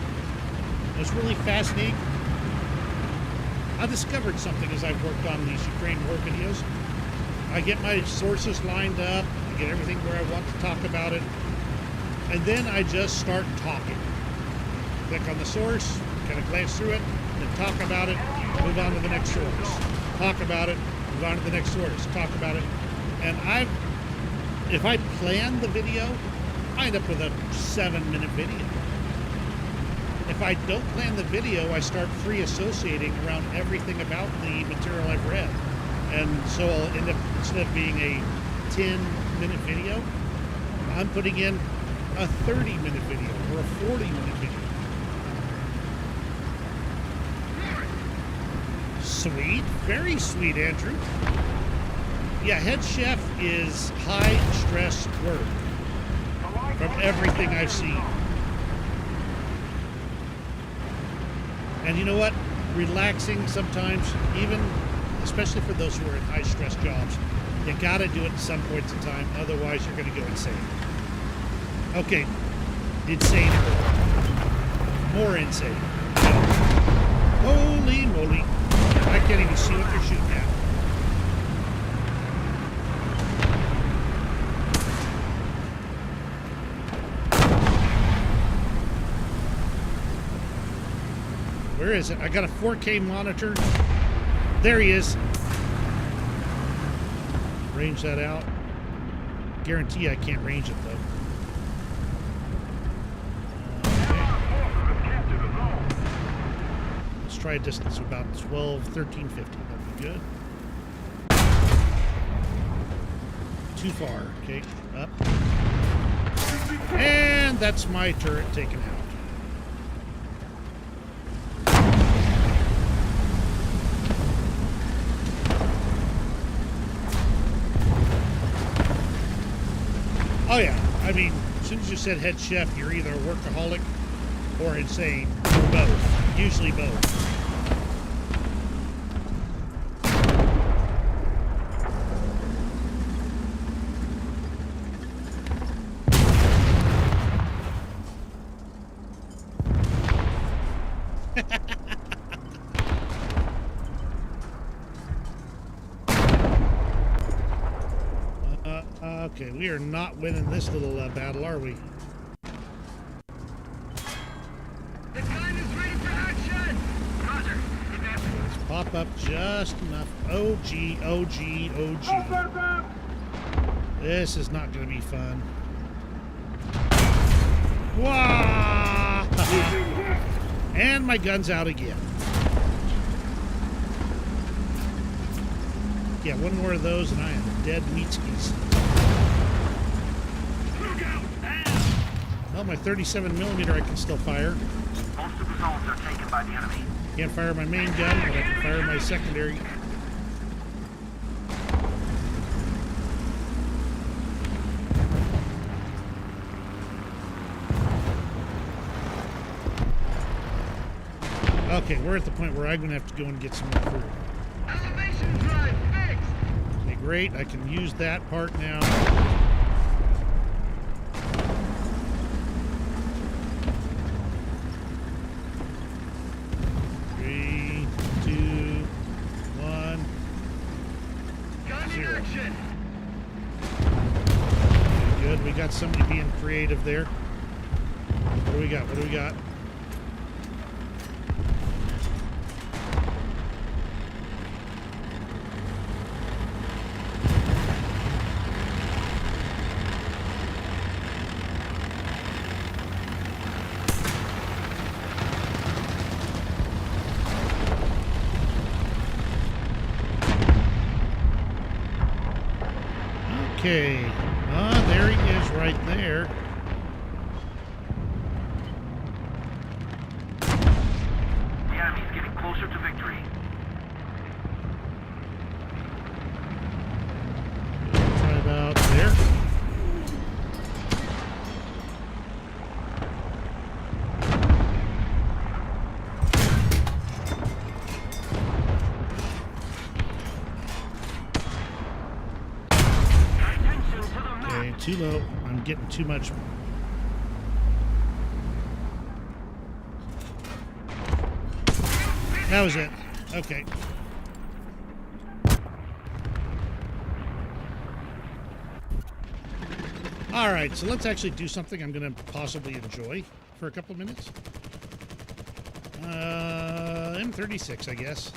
Speaker 1: It's really fascinating. I discovered something as I've worked on these Ukraine war videos. I get my sources lined up, I get everything where I want to talk about it, and then I just start talking. Click on the source, kind of glance through it, then talk about it, move on to the next source. Talk about it, move on to the next source, talk about it. And if I plan the video, I end up with a 7-minute video. If I don't plan the video, I start free associating around everything about the material I've read. And so I'll end up, instead of being a 10-minute video, I'm putting in a 30-minute video or a 40-minute video. Sweet, very sweet, Andrew. Yeah, head chef is high stress work from everything I've seen. And you know what? Relaxing sometimes, even, especially for those who are in high stress jobs, you gotta do it at some points in time, otherwise you're gonna go insane. Okay, insane. More insane. Holy moly. I can't even see what they're shooting at. Where is it? I got a 4K monitor. There he is. Range that out. Guarantee I can't range it though. Let's try a distance of about 1350. That'd be good. Too far. Okay, up. And that's my turret taken out. Oh yeah, I mean, As soon as you said head chef, you're either a workaholic or insane, or both. Usually both. Okay, we are not winning this little battle, are we?
Speaker 2: The gun is ready for action! Roger.
Speaker 1: Let's pop up just enough. OG, OG, OG. This is not going to be fun. Wah! And my gun's out again. Yeah, one more of those and I am dead meat skis. Well, my 37mm I can still fire.
Speaker 2: Most of the zones are taken by the enemy.
Speaker 1: Can't fire my main gun, but I can fire my secondary. Okay, we're at the point where I'm going to have to go and get some more food.
Speaker 2: Elevation drive fixed!
Speaker 1: Okay, great. I can use that part now. We got somebody being creative there. What do we got? What do we got? Okay. There he is right there.
Speaker 2: The enemy's getting closer to victory.
Speaker 1: Try about there. Too low. I'm getting too much. That was it. Okay. All right, so let's actually do something I'm going to possibly enjoy for a couple of minutes. M36, I guess.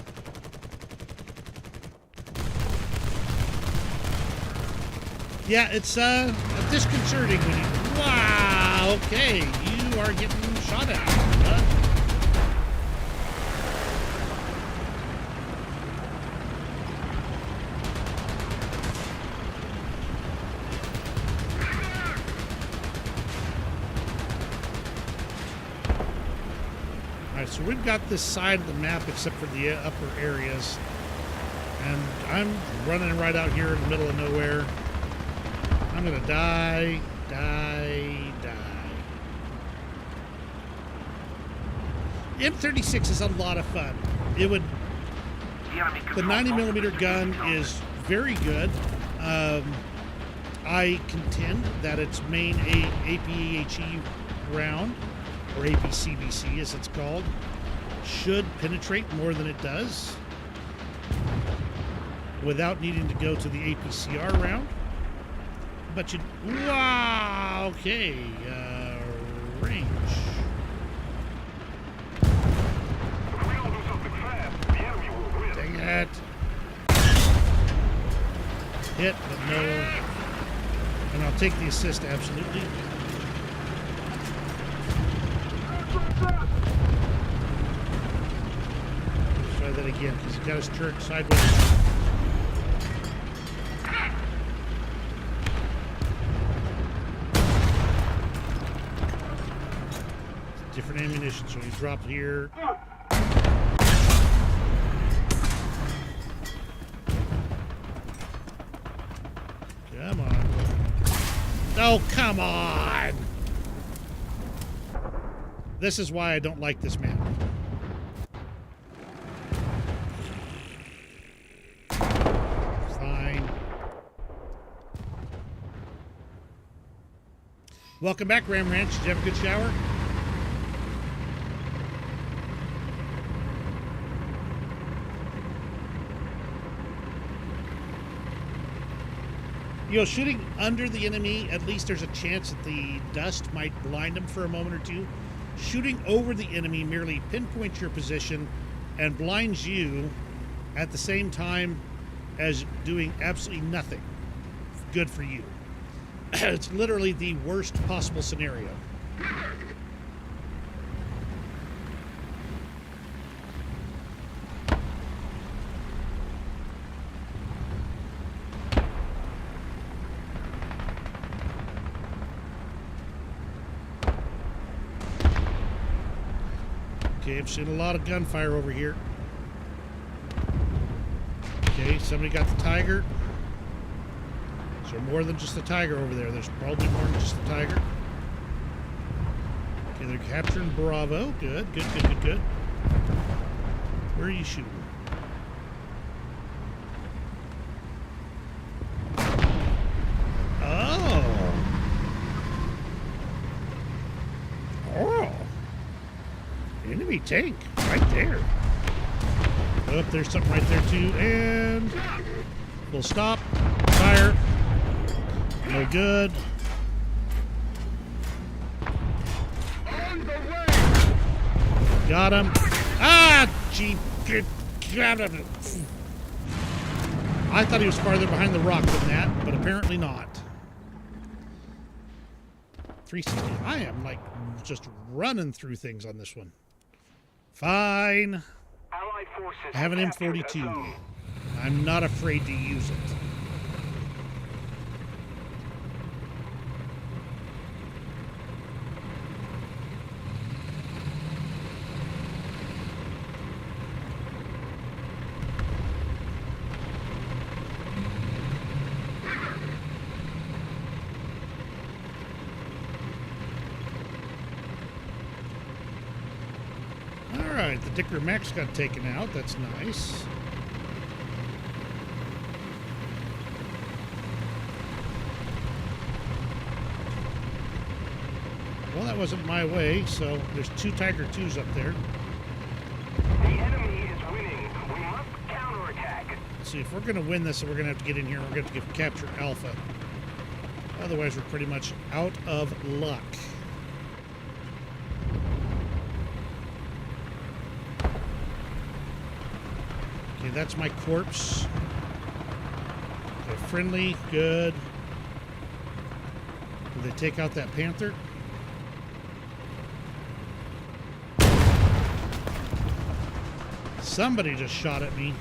Speaker 1: Yeah, it's disconcerting when you... Wow, okay, you are getting shot at. Alright, so we've got this side of the map except for the upper areas. And I'm running right out here in the middle of nowhere. I'm gonna die. M36 is a lot of fun. It would. The 90mm gun is very good. I contend that its main APHE round, or APCBC as it's called, should penetrate more than it does without needing to go to the APCR round. But you... Wow! Okay. Range. Dang it. Hit, but no. And I'll take the assist, absolutely. Let's try that again, because he got his turret sideways. Different ammunition, so you drop here. Come on. Oh, come on! This is why I don't like this map. Fine. Welcome back, Ram Ranch. Did you have a good shower? You know, shooting under the enemy, at least there's a chance that the dust might blind them for a moment or two. Shooting over the enemy merely pinpoints your position and blinds you at the same time as doing absolutely nothing good for you. It's literally the worst possible scenario. Okay, I'm seeing a lot of gunfire over here. Okay, somebody got the Tiger. Is there more than just the Tiger over there? There's probably more than just the Tiger. Okay, they're capturing Bravo. Good, good, good, good, good. Where are you shooting? Oh. Oh. Enemy tank right there. Oh, there's something right there too. And we'll stop. Fire. No good.
Speaker 2: On the way!
Speaker 1: Got him. Ah, gee. Got him. I thought he was farther behind the rock than that, but apparently not. 360. I am like just running through things on this one. Fine.
Speaker 2: Allied forces
Speaker 1: I have an
Speaker 2: captured a
Speaker 1: M42.
Speaker 2: zone.
Speaker 1: I'm not afraid to use it. Alright, the Dicker Max got taken out. That's nice. Well, that wasn't my way, so there's 2 Tiger 2s up there.
Speaker 2: The enemy is winning. We must counterattack.
Speaker 1: Let's see, if we're going to win this, we're going to have to get in here and we're going to have to capture Alpha. Otherwise, we're pretty much out of luck. Okay, that's my corpse. Okay, friendly, good. Did they take out that Panther? Somebody just shot at me.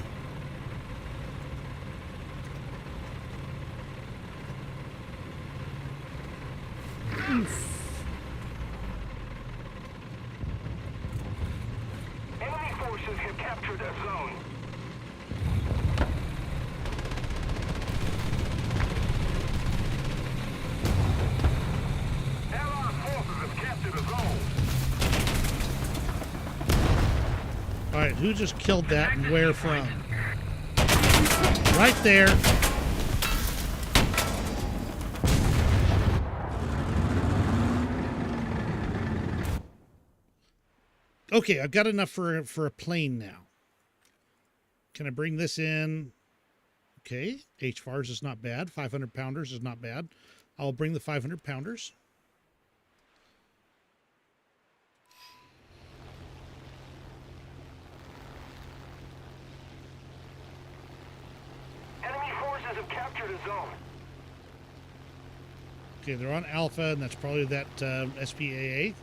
Speaker 1: Oof.
Speaker 2: Enemy forces have captured a zone. Allied forces have captured a zone.
Speaker 1: All right, who just killed that and where from? Right there. Okay, I've got enough for a plane now. Can I bring this in? Okay, HFARs is not bad. 500 pounders is not bad. I'll bring the 500 pounders.
Speaker 2: Enemy forces have captured a zone.
Speaker 1: Okay, they're on Alpha, and that's probably that SPAA.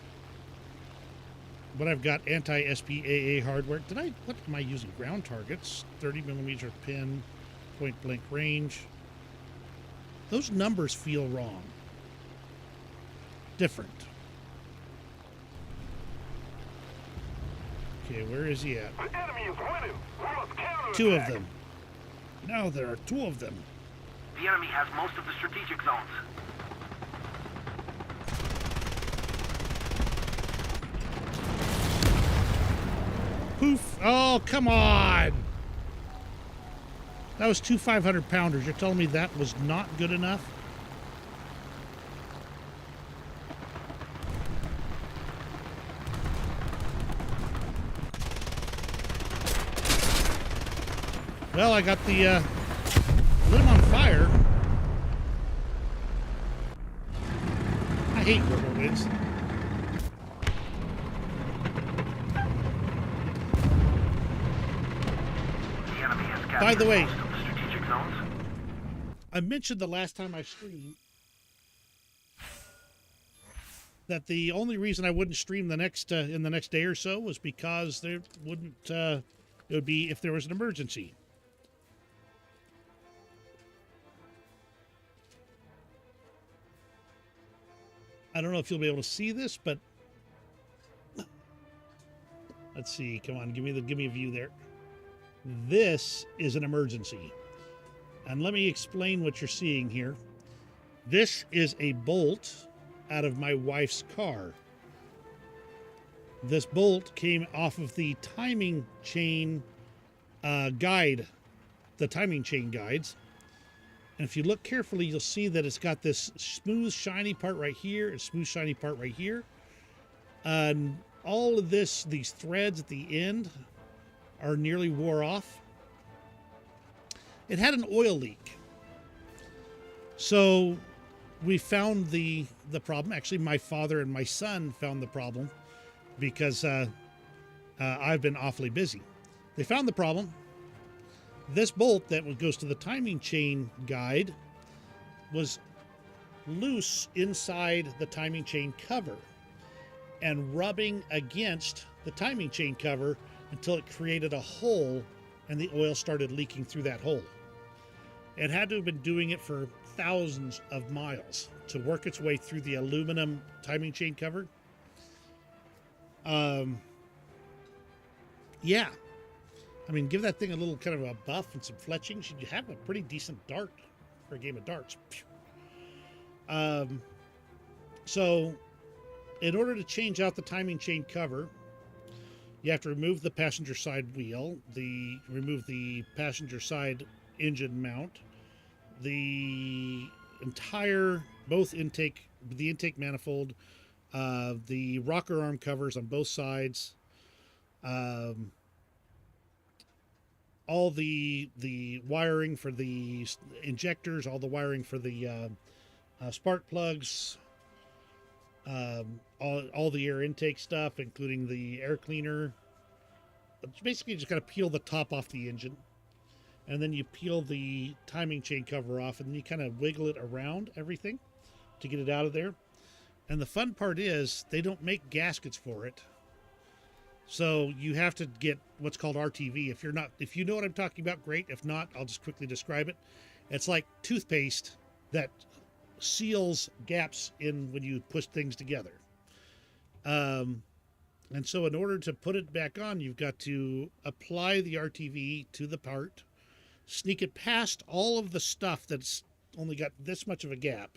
Speaker 1: But I've got anti-SPAA hardware. What am I using? Ground targets, 30 millimeter pin, point blank range. Those numbers feel wrong. Different. Okay, where is he at?
Speaker 2: The enemy is winning. We must counterattack.
Speaker 1: 2 of them. Now there are 2 of them.
Speaker 2: The enemy has most of the strategic zones.
Speaker 1: Poof. Oh, come on. That was two 500-pounders. You're telling me that was not good enough? Well, I got the, lit him on fire. I hate whirlwinds.
Speaker 2: The enemy has captured
Speaker 1: By the way,
Speaker 2: most of the strategic zones.
Speaker 1: I mentioned the last time I streamed that the only reason I wouldn't stream the next in the next day or so was because there wouldn't it would be if there was an emergency. I don't know if you'll be able to see this, but let's see. Come on, give me a view there. This is an emergency. And let me explain what you're seeing here. This is a bolt out of my wife's car. This bolt came off of the timing chain guide, the timing chain guides. And if you look carefully, you'll see that it's got this smooth, shiny part right here, and smooth, shiny part right here. And all of these threads at the end are nearly wore off. It had an oil leak. So we found the problem. Actually, my father and my son found the problem because I've been awfully busy. They found the problem. This bolt that goes to the timing chain guide was loose inside the timing chain cover and rubbing against the timing chain cover until it created a hole and the oil started leaking through that hole. It had to have been doing it for thousands of miles to work its way through the aluminum timing chain cover. Yeah. I mean, give that thing a little kind of a buff and some fletching. Should you have a pretty decent dart for a game of darts? So, in order to change out the timing chain cover, you have to remove the passenger side wheel, remove the passenger side engine mount, the entire, the intake manifold, the rocker arm covers on both sides, all the wiring for the injectors, all the wiring for the spark plugs, all the air intake stuff, including the air cleaner. Basically, you just got to peel the top off the engine, and then you peel the timing chain cover off, and then you kind of wiggle it around everything to get it out of there. And the fun part is they don't make gaskets for it. So you have to get what's called RTV. If you know what I'm talking about, great. If not, I'll just quickly describe it. It's like toothpaste that seals gaps in when you push things together. And so in order to put it back on, you've got to apply the RTV to the part, sneak it past all of the stuff that's only got this much of a gap,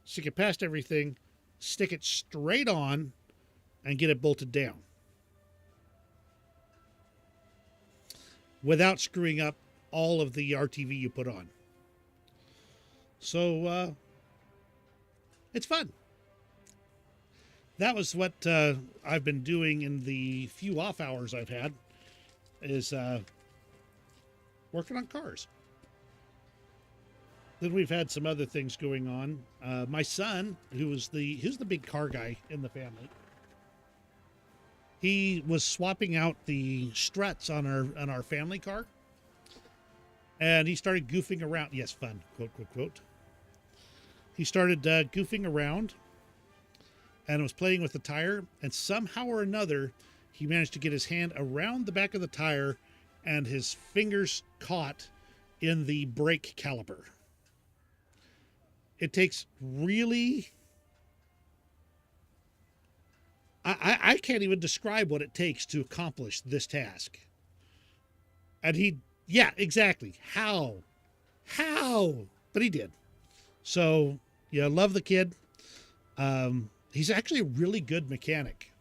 Speaker 1: stick it past everything, stick it straight on, and get it bolted down without screwing up all of the RTV you put on. So, it's fun. That was what I've been doing in the few off hours I've had, is working on cars. Then we've had some other things going on. My son, who's the big car guy in the family, he was swapping out the struts on our family car, and he started goofing around. Yes, fun, quote, quote, quote. He started goofing around and was playing with the tire, and somehow or another, he managed to get his hand around the back of the tire, and his fingers caught in the brake caliper. It takes really... I can't even describe what it takes to accomplish this task. And yeah, exactly. How? But he did. So, yeah, love the kid. He's actually a really good mechanic.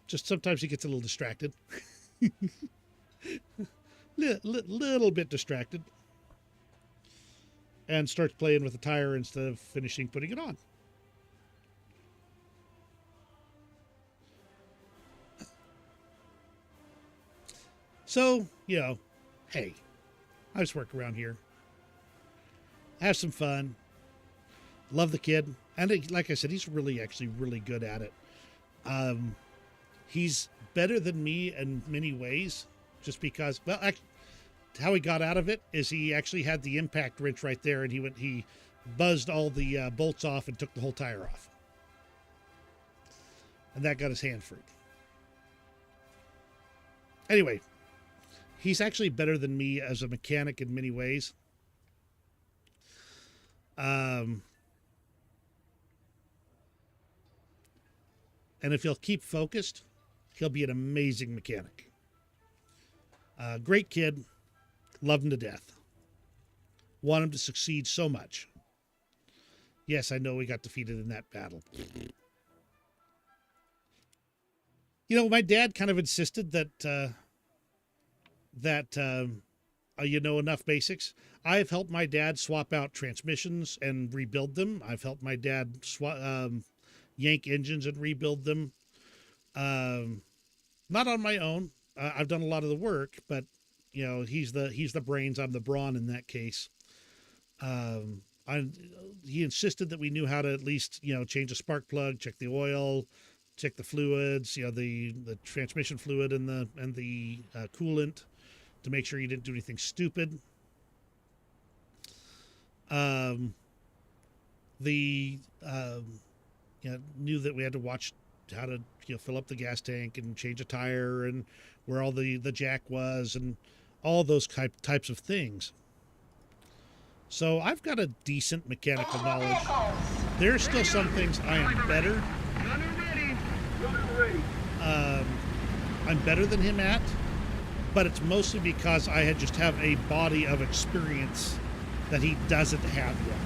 Speaker 1: Just sometimes he gets a little distracted. Little bit distracted. And starts playing with the tire instead of finishing putting it on. So, hey, I just work around here. Have some fun. Love the kid. And like I said, he's actually really good at it. He's better than me in many ways, just because, well, actually, how he got out of it is he actually had the impact wrench right there, and he buzzed all the bolts off and took the whole tire off. And that got his hand free. Anyway, he's actually better than me as a mechanic in many ways. And if he'll keep focused, he'll be an amazing mechanic. Great kid. Love him to death. Want him to succeed so much. Yes, I know we got defeated in that battle. My dad kind of insisted that you know enough basics. I've helped my dad swap out transmissions and rebuild them. I've helped my dad yank engines and rebuild them. Not on my own. I've done a lot of the work, but he's the brains. I'm the brawn in that case. He insisted that we knew how to at least change a spark plug, check the oil, check the fluids, the transmission fluid and the coolant, to make sure you didn't do anything stupid. Knew that we had to watch how to fill up the gas tank and change a tire and where all the jack was and all those types of things. So I've got a decent mechanical knowledge. There are still some things I am better. I'm better than him at, but it's mostly because I just have a body of experience that he doesn't have yet.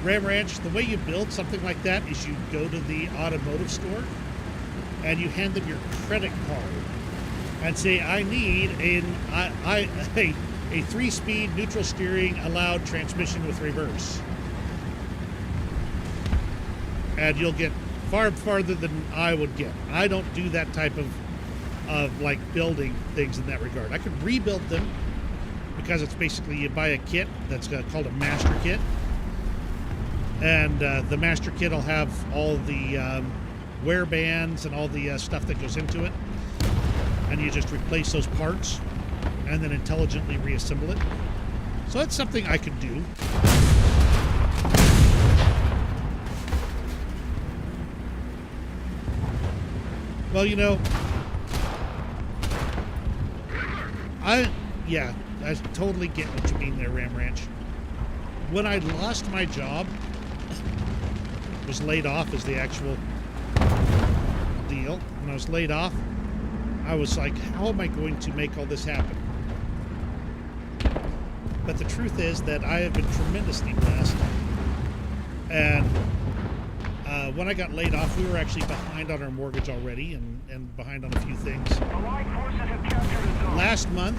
Speaker 1: Ram Ranch, the way you build something like that is you go to the automotive store and you hand them your credit card and say, I need a 3-speed neutral steering allowed transmission with reverse. And you'll get far farther than I would get. I don't do that type of building things in that regard. I could rebuild them because it's basically you buy a kit that's called a master kit. And the master kit will have all the wear bands and all the stuff that goes into it. And you just replace those parts and then intelligently reassemble it. So that's something I could do. Well, I totally get what you mean there, Ram Ranch. When I lost my job, was laid off is the actual deal. When I was laid off, I was like, how am I going to make all this happen? But the truth is that I have been tremendously blessed. And when I got laid off, we were actually behind on our mortgage already and behind on a few things. Last month,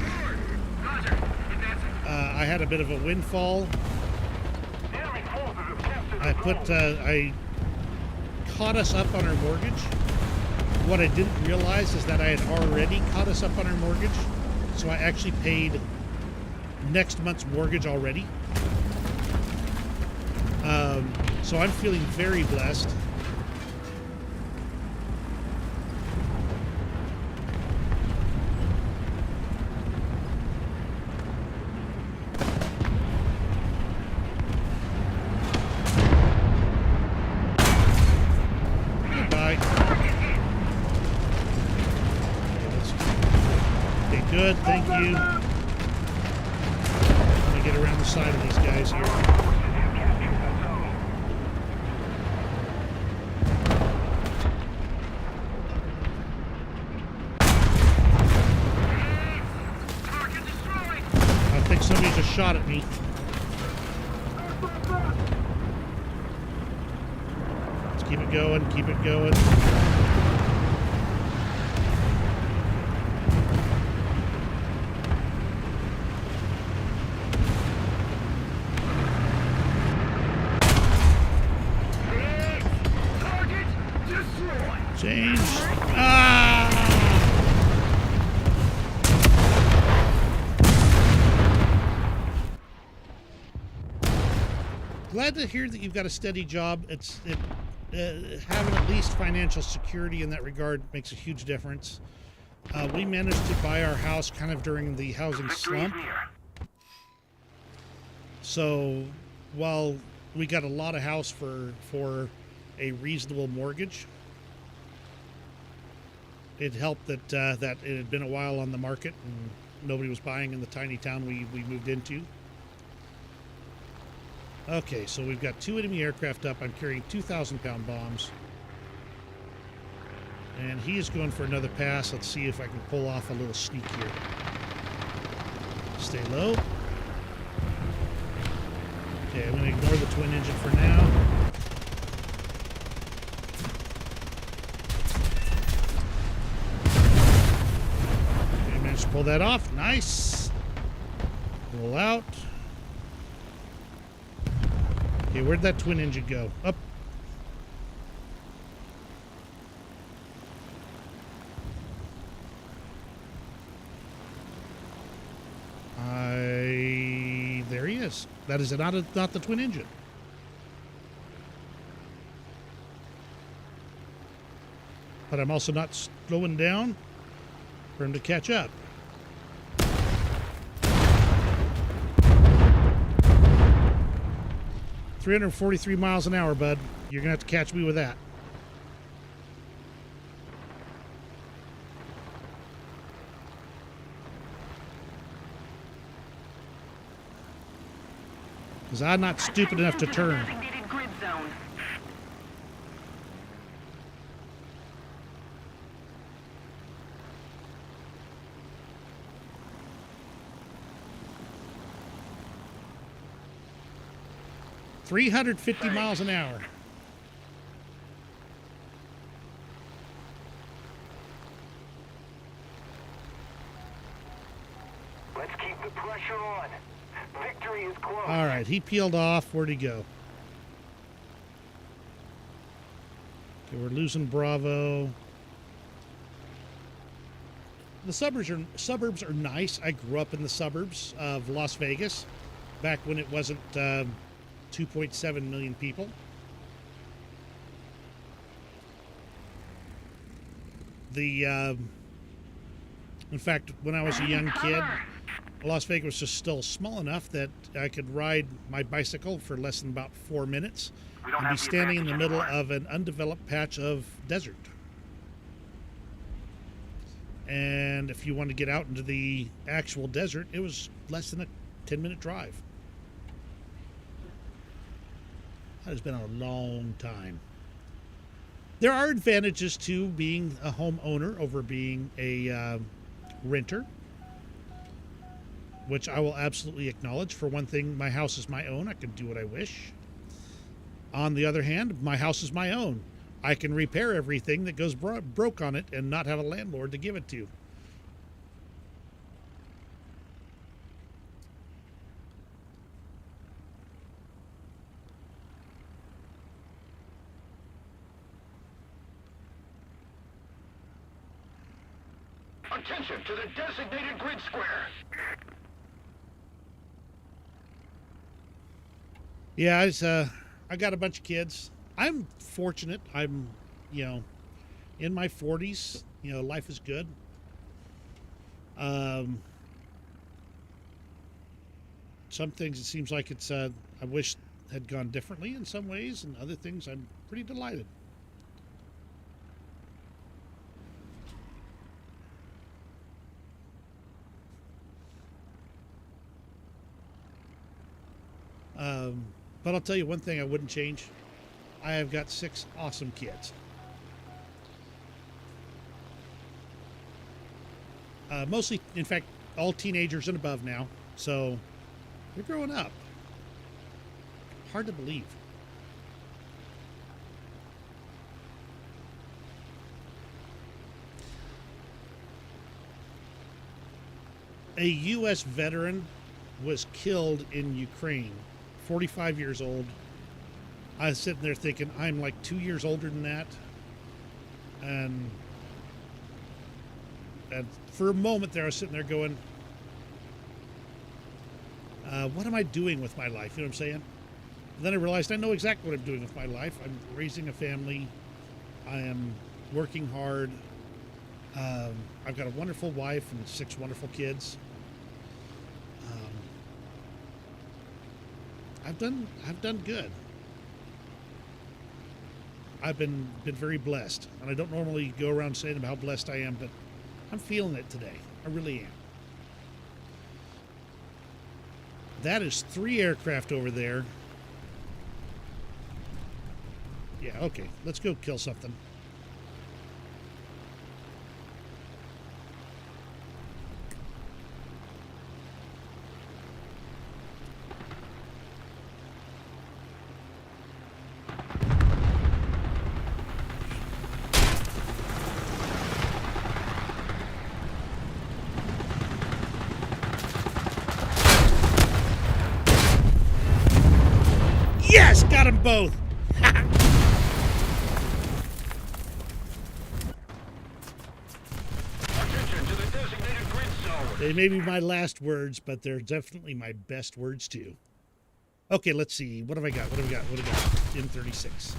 Speaker 1: I had a bit of a windfall. I caught us up on our mortgage. What I didn't realize is that I had already caught us up on our mortgage. So I actually paid next month's mortgage already. So I'm feeling very blessed. Good, thank you. Let me get around the side of these guys here. somebody just shot at me. Let's keep it going, keep it going.
Speaker 2: Target destroyed.
Speaker 1: Change. Ah! Glad to hear that you've got a steady job. Having at least financial security in that regard makes a huge difference. We managed to buy our house kind of during the housing slump. So while we got a lot of house for a reasonable mortgage, it helped that that it had been a while on the market and nobody was buying in the tiny town we moved into. Okay, so we've got 2 enemy aircraft up. I'm carrying 2,000-pound bombs. And he is going for another pass. Let's see if I can pull off a little sneak here. Stay low. Okay, I'm going to ignore the twin engine for now. Okay, managed to pull that off. Nice. Roll out. Okay, where'd that twin engine go? Up. There he is. That is not the twin engine. But I'm also not slowing down for him to catch up. $343 miles an hour, bud. You're gonna have to catch me with that. Because I'm not stupid enough to turn.
Speaker 3: Designated grid zone.
Speaker 1: $350 miles an hour.
Speaker 2: Let's keep the pressure on. Victory is close.
Speaker 1: All right, he peeled off. Where'd he go? Okay, we're losing Bravo. The suburbs are nice. I grew up in the suburbs of Las Vegas back when it wasn't 2.7 million people. In fact, when I was a young kid, Las Vegas was just still small enough that I could ride my bicycle for less than about 4 minutes and be standing in the middle of an undeveloped patch of desert. And if you wanted to get out into the actual desert, it was less than a 10-minute drive. That has been a long time. There are advantages to being a homeowner over being a renter, which I will absolutely acknowledge. For one thing, my house is my own. I can do what I wish. On the other hand, my house is my own. I can repair everything that goes broke on it and not have a landlord to give it to.
Speaker 2: Attention to the designated grid square.
Speaker 1: Yeah, I got a bunch of kids. I'm fortunate. I'm, in my 40s. Life is good. Some things it seems like I wish had gone differently in some ways, and other things I'm pretty delighted. But I'll tell you one thing I wouldn't change. I have got 6 awesome kids. Mostly, in fact, all teenagers and above now. So They're growing up. Hard to believe. A U.S. veteran was killed in Ukraine, 45 years old. I was sitting there thinking, I'm like 2 years older than that. And for a moment there, I was sitting there going, what am I doing with my life? You know what I'm saying? And then I realized I know exactly what I'm doing with my life. I'm raising a family. I am working hard. I've got a wonderful wife and 6 wonderful kids. I've done good. I've been very blessed, and I don't normally go around saying how blessed I am, but I'm feeling it today. I really am. That is 3 aircraft over there. Yeah, okay. Let's go kill something. Yes! Got them both!
Speaker 2: Attention to the designated grid zone.
Speaker 1: They may be my last words, but they're definitely my best words too. Okay, let's see. What have I got? What have I got? What have I got? M36.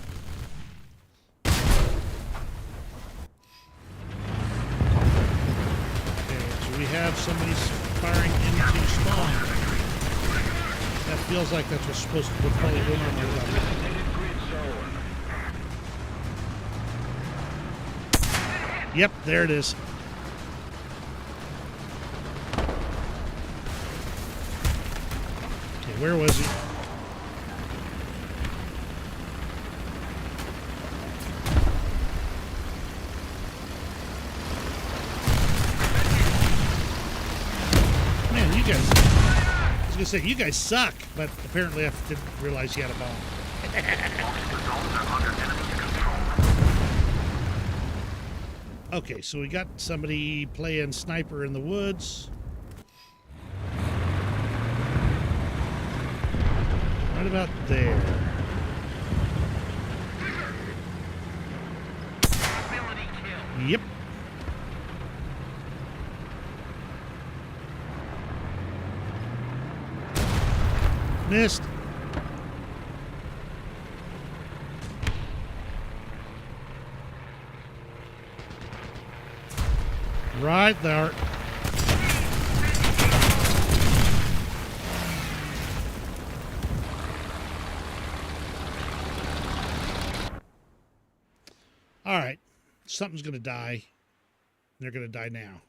Speaker 1: Okay, so we have somebody firing into spawn. That feels like that's what's supposed to probably going on right about here.
Speaker 2: Designated grid zone.
Speaker 1: Yep, there it is. Okay, where was he? Man, you guys... I was going to say, you guys suck, but apparently I didn't realize you had a bomb.
Speaker 2: Most of the zones are under enemy control.
Speaker 1: Okay, so we got somebody playing sniper in the woods. Right about there.
Speaker 2: Ability kill.
Speaker 1: Yep. Missed. Right there. All right. Something's going to die. They're going to die now.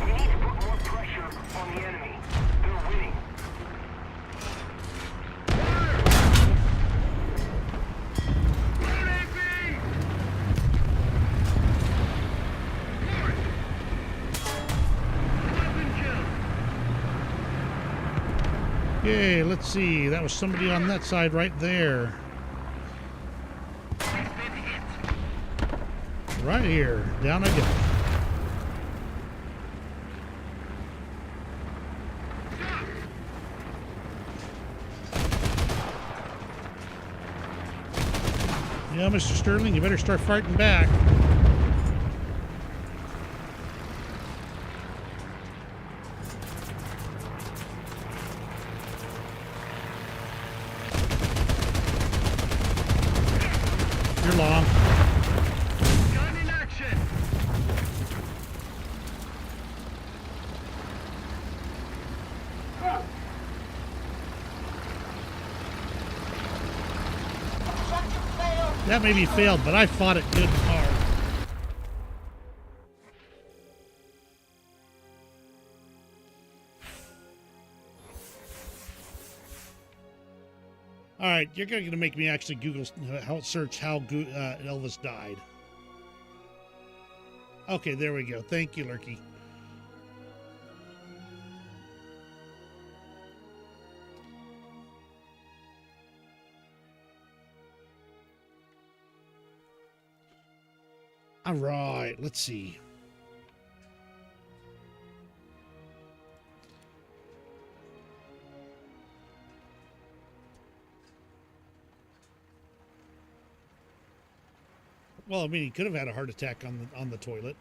Speaker 2: We need to put more pressure on the enemy. They're winning.
Speaker 1: Okay, let's see. That was somebody on that side right there. Right here. Down I go. Yeah, Mr. Sterling, you better start fighting back. You're long.
Speaker 2: Gun in action.
Speaker 1: That maybe failed, but I fought it good and hard. All right, you're going to make me actually Google search how Elvis died. Okay, there we go. Thank you, Lurky. All right, let's see. Well, I mean, he could have had a heart attack on the toilet.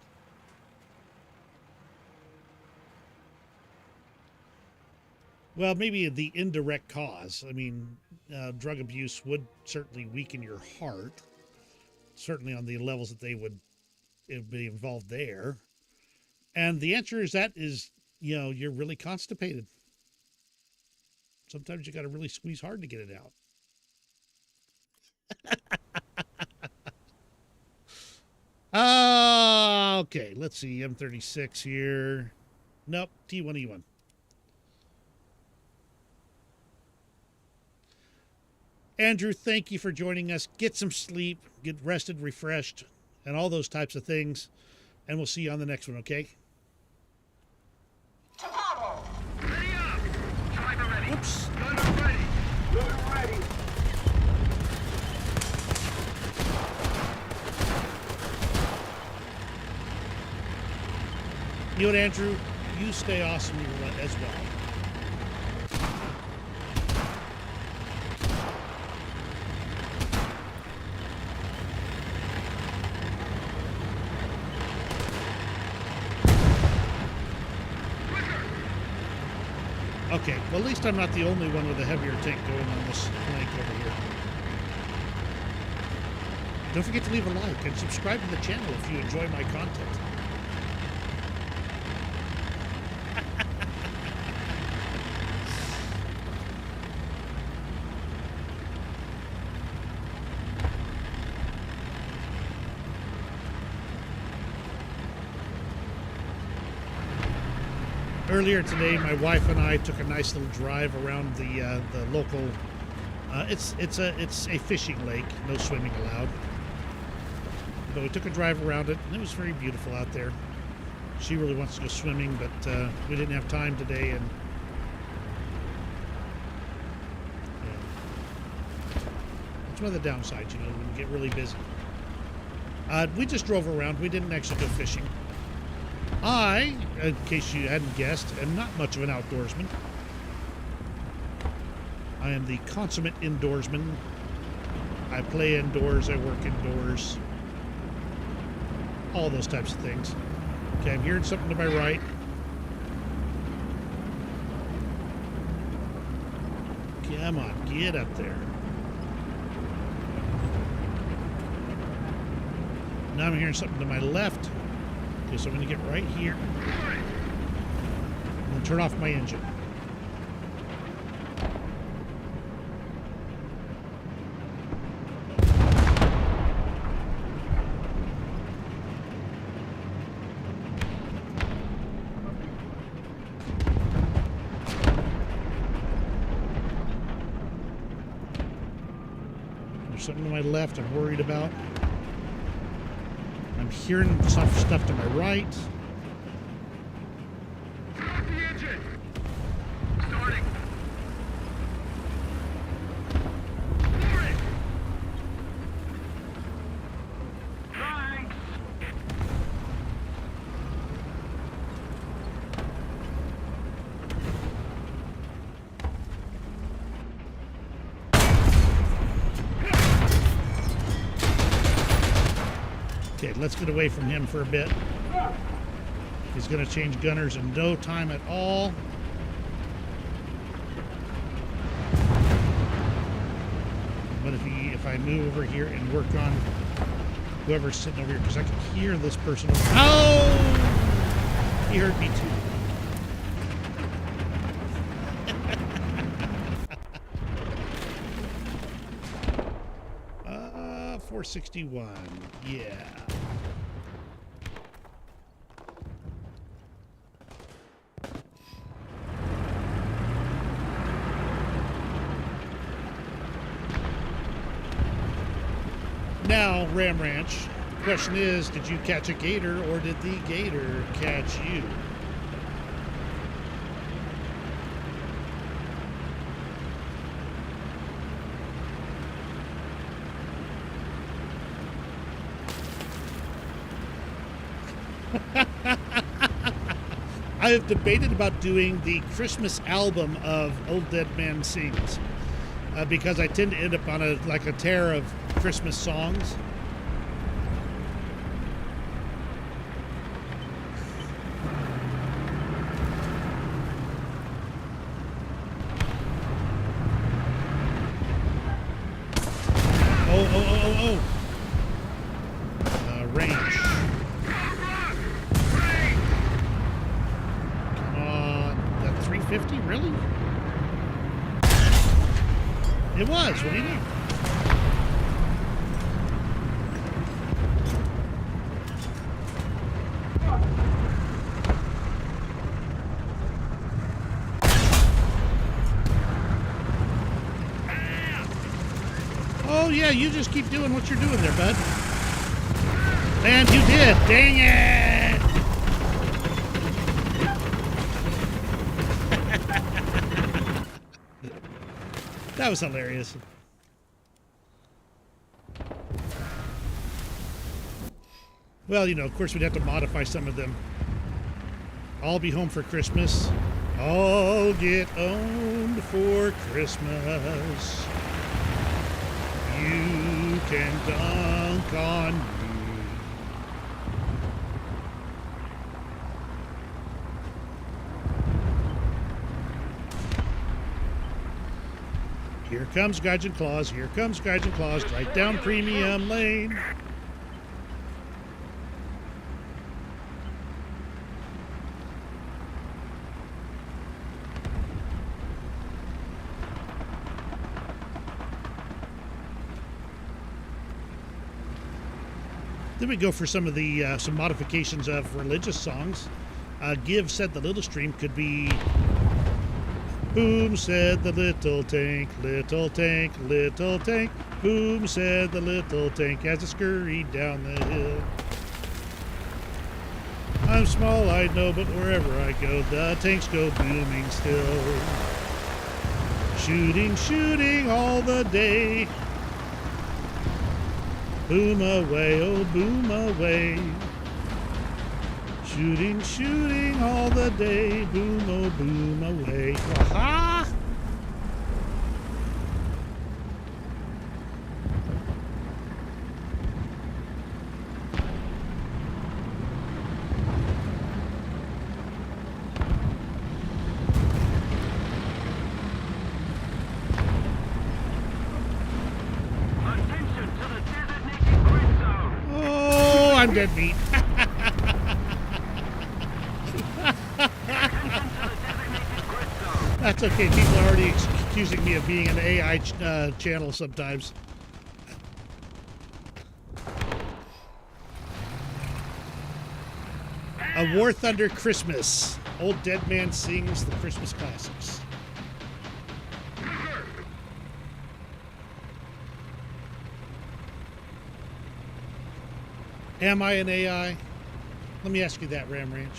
Speaker 1: Well, maybe the indirect cause. I mean, drug abuse would certainly weaken your heart. Certainly on the levels that it would be involved there. And the answer is you're really constipated. Sometimes you got to really squeeze hard to get it out. Okay, let's see. M36 here. Nope, T1E1. Andrew, thank you for joining us. Get some sleep, get rested, refreshed, and all those types of things. And we'll see you on the next one, okay?
Speaker 2: Ready up! Driver ready.
Speaker 1: Oops.
Speaker 2: Gunner ready. Gunner ready.
Speaker 1: You know what, Andrew? You stay awesome as well. Okay, well, at least I'm not the only one with a heavier tank going on this flank over here. Don't forget to leave a like and subscribe to the channel if you enjoy my content. Earlier today, my wife and I took a nice little drive around the local. It's a fishing lake, no swimming allowed. But we took a drive around it, and it was very beautiful out there. She really wants to go swimming, but we didn't have time today, and that's one of the downsides, when you get really busy. We just drove around. We didn't actually go fishing. I, in case you hadn't guessed, am not much of an outdoorsman. I am the consummate indoorsman. I play indoors, I work indoors. All those types of things. Okay, I'm hearing something to my right. Come on, get up there. Now I'm hearing something to my left. Okay, so I'm going to get right here and then turn off my engine. There's something to my left I'm worried about. I'm hearing some stuff to my right.
Speaker 2: Start the engine. Starting. Forward. Thanks.
Speaker 1: Okay, let's get away from him for a bit. He's going to change gunners in no time at all. But if I move over here and work on whoever's sitting over here, because I can hear this person. Oh! He heard me too. 461. Yeah. Now, Ram Ranch, the question is, did you catch a gator or did the gator catch you? I have debated about doing the Christmas album of Old Dead Man Sings because I tend to end up on a tear of Christmas songs. Oh. Range. Come on. That 350? Really? It was. What do you know? Oh, yeah, you just keep doing what you're doing there, bud. And you did. Dang it! That was hilarious. Well, you know, of course, we'd have to modify some of them. I'll be home for Christmas. I'll get owned for Christmas. You can dunk on me. Here comes Guardian Claus. Here comes Guardian Claus. Right down Premium Lane. Then we go for some of the some modifications of religious songs. Give said the little stream could be boom said the little tank, little tank, little tank. Boom said the little tank as it scurried down the hill. I'm small, I know, but wherever I go, the tanks go booming still. Shooting, shooting all the day. Boom away, oh boom away. Shooting, shooting all the day. Boom, oh boom away. Aha! I'm dead meat. That's okay. People are already accusing me of being an AI channel sometimes. A War Thunder Christmas. Old Dead Man Sings the Christmas classics. Am I an AI? Let me ask you that, Ram Ranch.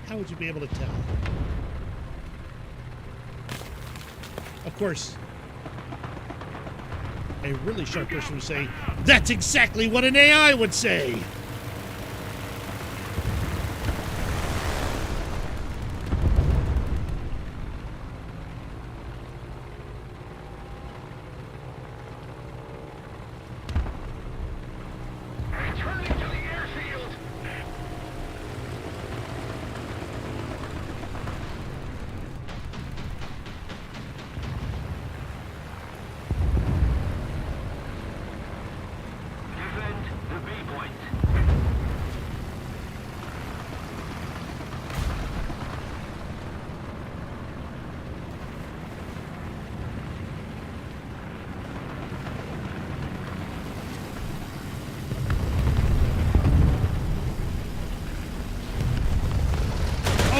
Speaker 1: How would you be able to tell? Of course, a really sharp person would say, that's exactly what an AI would say.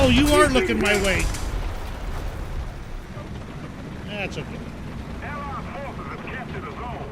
Speaker 1: Oh, you are looking my way. That's okay.
Speaker 2: Allied forces have captured the zone.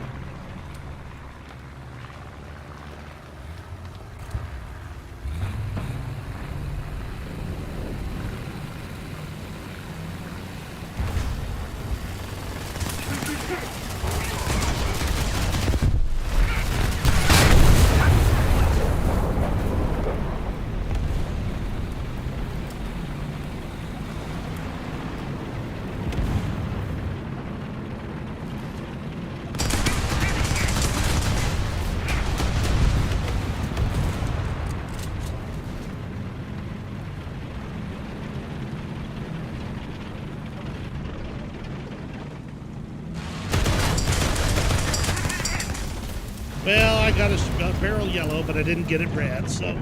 Speaker 1: Well, I got a barrel yellow, but I didn't get it red, so.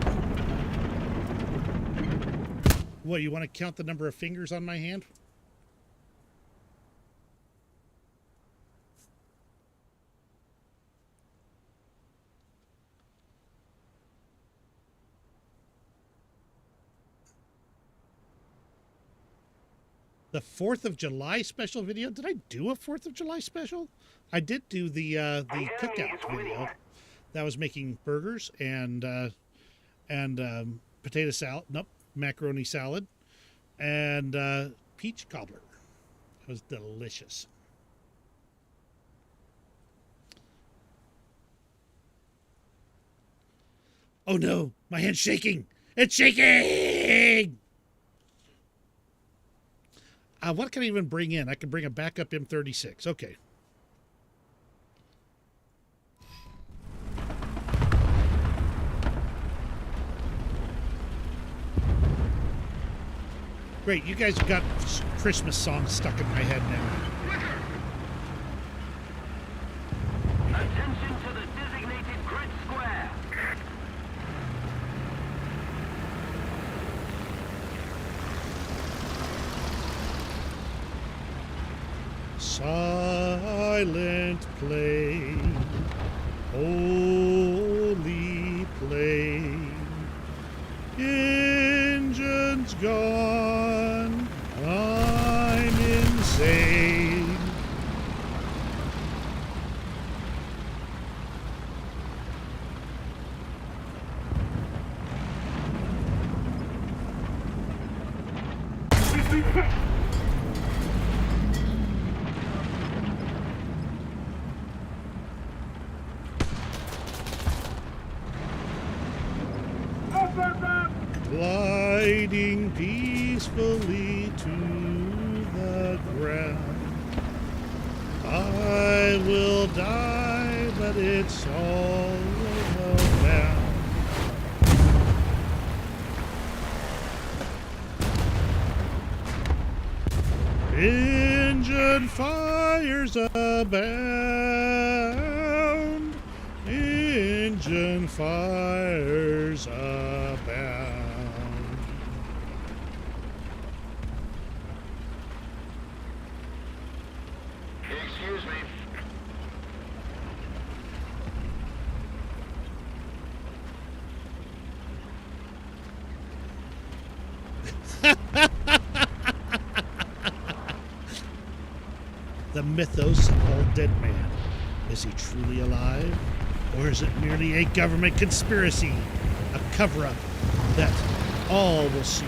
Speaker 1: What, you want to count the number of fingers on my hand? The 4th of July special video? Did I do a 4th of July special? I did do the cookout video. That was making burgers and potato salad. Nope, macaroni salad and peach cobbler. It was delicious. Oh no, my hand's shaking. It's shaking! What can I even bring in? I can bring a backup M36. Okay. Great, you guys got Christmas songs stuck in my head now.
Speaker 2: Attention to the designated grid square.
Speaker 1: Silent plain, holy plain, engines gone, I'm insane. Gliding peacefully to the ground. I will die, but it's all about. Engine fires abound. Engine fires abound.
Speaker 2: Excuse me.
Speaker 1: The mythos of old dead man. Is he truly alive? Or is it merely a government conspiracy? A cover-up that all will see.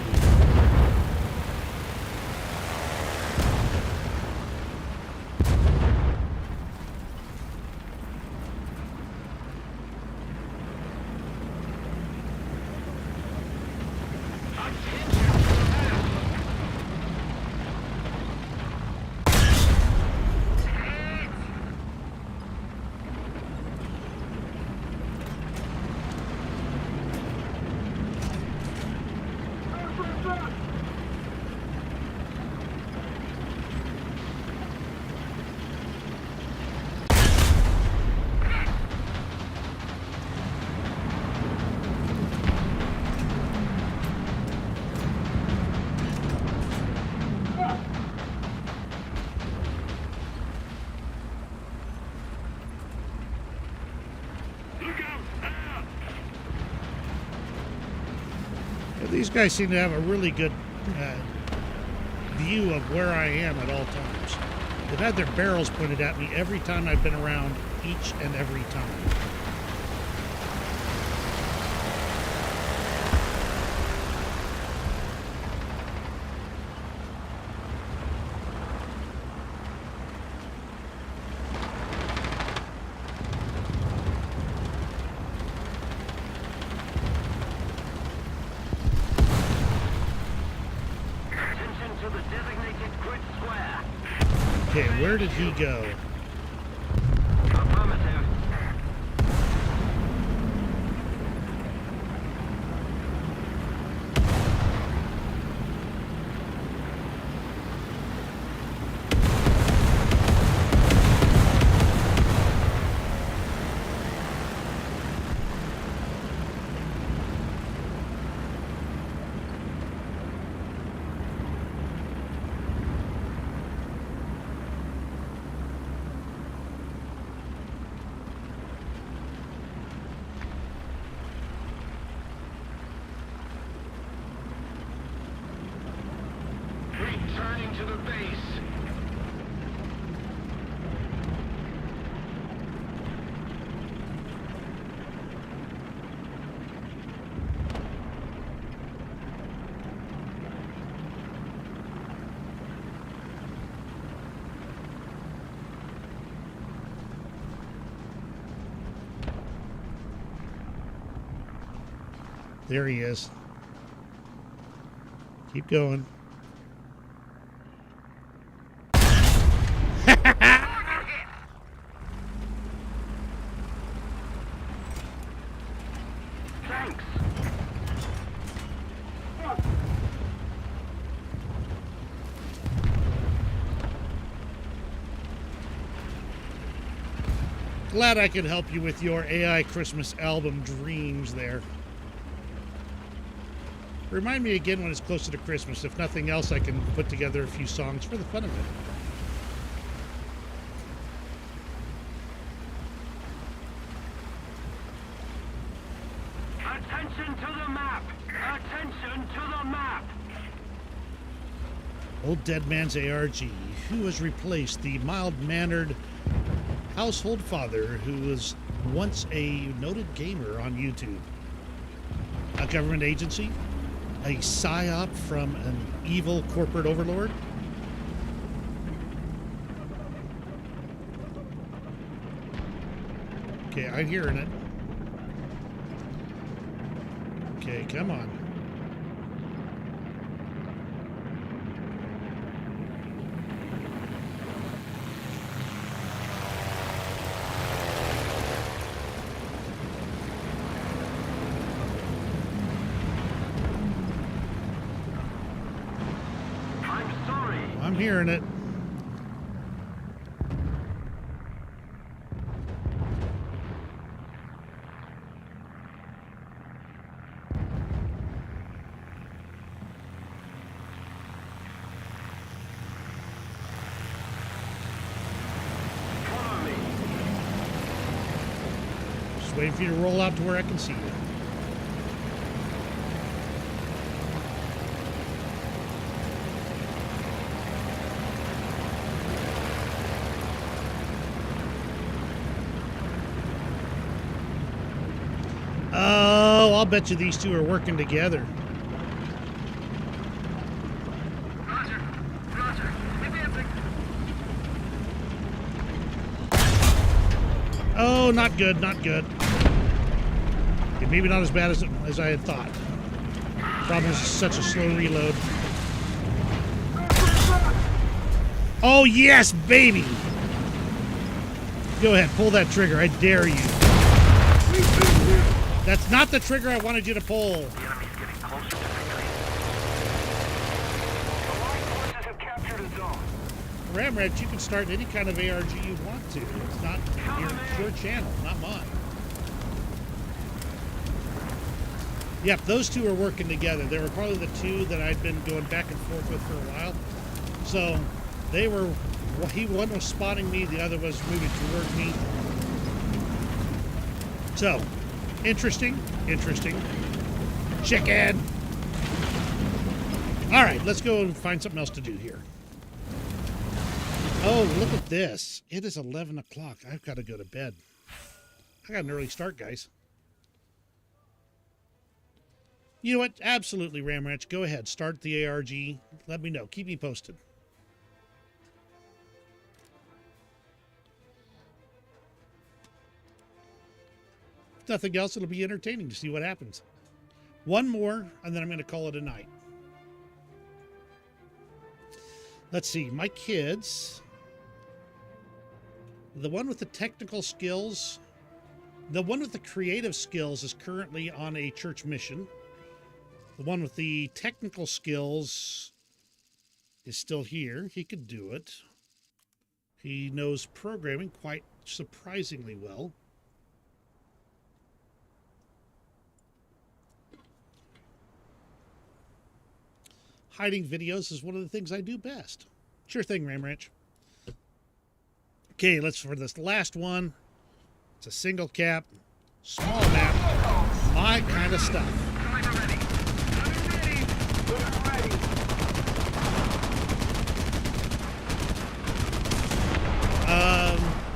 Speaker 1: These guys seem to have a really good view of where I am at all times. They've had their barrels pointed at me every time I've been around, each and every time. Okay, where did he go?
Speaker 2: Affirmative. Returning to the base.
Speaker 1: There he is. Keep going.
Speaker 2: Thanks.
Speaker 1: Glad I could help you with your AI Christmas album dreams there. Remind me again when it's closer to Christmas. If nothing else, I can put together a few songs for the fun of it.
Speaker 2: Attention to the map! Attention to the map!
Speaker 1: Old Dead Man's ARG, who has replaced the mild-mannered household father who was once a noted gamer on YouTube. A government agency? A psyop from an evil corporate overlord? Okay, I'm hearing it. Okay, come on.
Speaker 2: I'm sorry.
Speaker 1: I'm hearing it.
Speaker 2: Follow me.
Speaker 1: Just waiting for you to roll out to where I can see you. Oh, I'll bet you these two are working together.
Speaker 2: Roger. Roger. Advancing.
Speaker 1: Oh, not good, not good. Okay, maybe not as bad as I had thought. Problem is such a slow reload. Oh, yes, baby! Go ahead, pull that trigger. I dare you. That's not the trigger I wanted you to pull.
Speaker 2: The enemy's getting closer to victory. Allied forces have captured a zone.
Speaker 1: Ramreds, you can start any kind of ARG you want to. It's not your channel, not mine. Yep, those two are working together. They were probably the two that I'd been going back and forth with for a while. So they were, one was spotting me, the other was moving toward me. So, interesting. Chicken! All right, let's go and find something else to do here. Oh, look at this. It is 11 o'clock. I've got to go to bed. I got an early start, guys. You know what? Absolutely, Ram Ranch. Go ahead. Start the ARG. Let me know. Keep me posted. If nothing else, it'll be entertaining to see what happens. One more, and then I'm going to call it a night. Let's see. My kids... The one with the technical skills... The one with the creative skills is currently on a church mission. The one with the technical skills is still here. He could do it. He knows programming quite surprisingly well. Hiding videos is one of the things I do best. Sure thing, Ram Ranch. Okay, let's for this last one. It's a single cap, small map, my kind of stuff.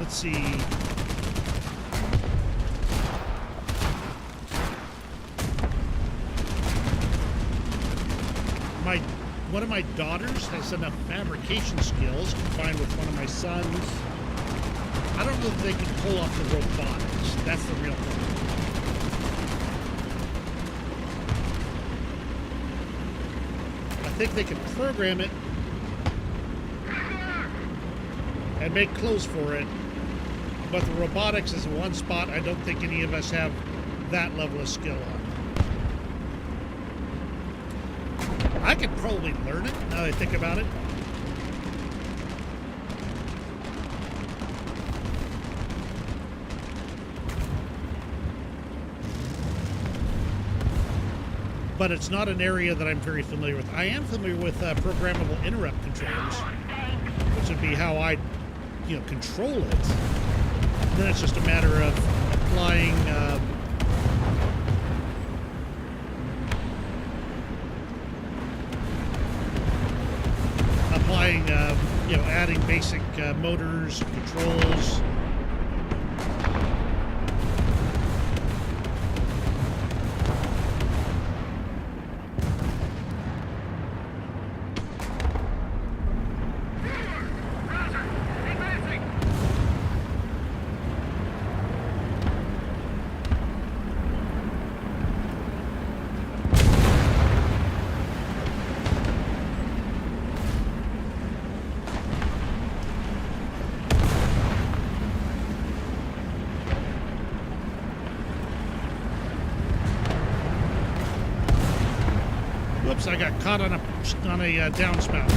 Speaker 1: Let's see. One of my daughters has enough fabrication skills combined with one of my sons. I don't know if they can pull off the robotics. That's the real problem. I think they can program it and make clothes for it, but the robotics is one spot I don't think any of us have that level of skill on. I could probably learn it now that I think about it. But it's not an area that I'm very familiar with. I am familiar with programmable interrupt controllers, which would be how I, control it. And then it's just a matter of applying adding basic motors, controls. Whoops, I got caught on a downspout.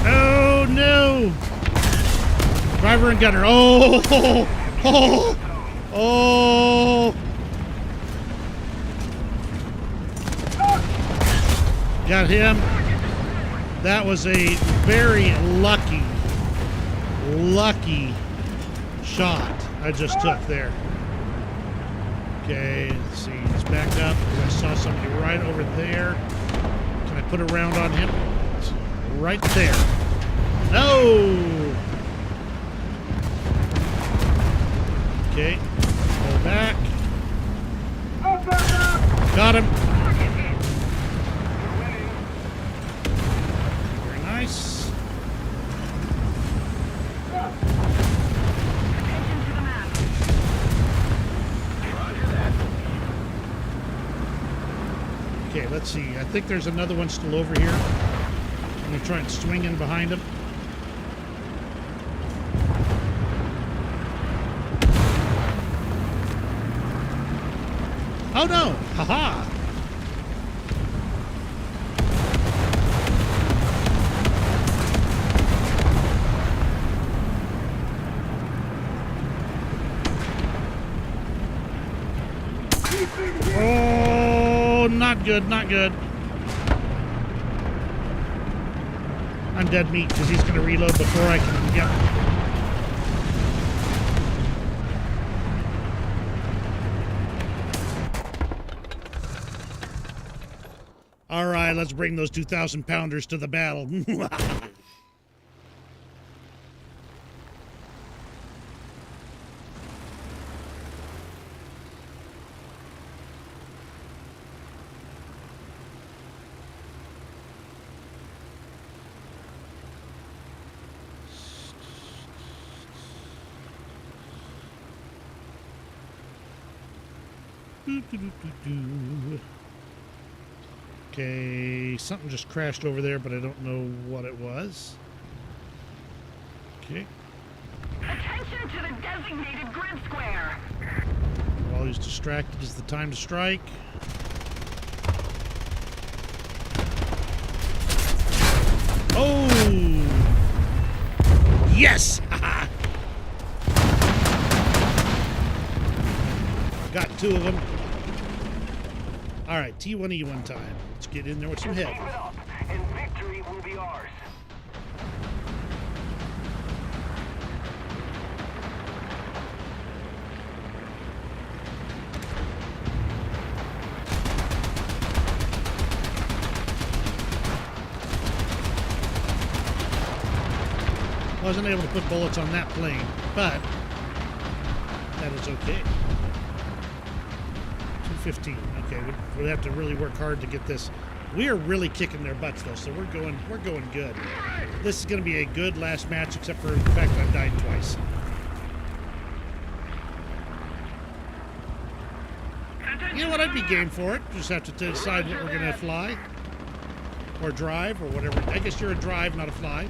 Speaker 1: Oh no! Driver and gunner. Oh! Oh! Oh! Got him. That was a very lucky shot I just took there. Okay, let's see. He's backed up. I saw somebody right over there. Can I put a round on him? Right there. No! Okay. Pull back. Got him. Very nice. Okay, let's see. I think there's another one still over here. I'm going to try and swing in behind him. Oh no! Haha! Oh, not good, not good. I'm dead meat because he's going to reload before I can get. right, let's bring those 2,000 pounders to the battle. Okay, something just crashed over there, but I don't know what it was. Okay.
Speaker 3: Attention to the designated grid square.
Speaker 1: While he's distracted is the time to strike. Oh! Yes! Got two of them. All right, T1E1 time. Let's get in there with some
Speaker 2: Just
Speaker 1: help.
Speaker 2: keep it up, and victory will be ours.
Speaker 1: Wasn't able to put bullets on that plane, but that is okay. 215. Okay, we have to really work hard to get this. We are really kicking their butts though, so we're going good. This is going to be a good last match, except for the fact that I've died twice. You know what? I'd be game for it. Just have to decide what we're going to fly or drive or whatever. I guess you're a drive, not a fly.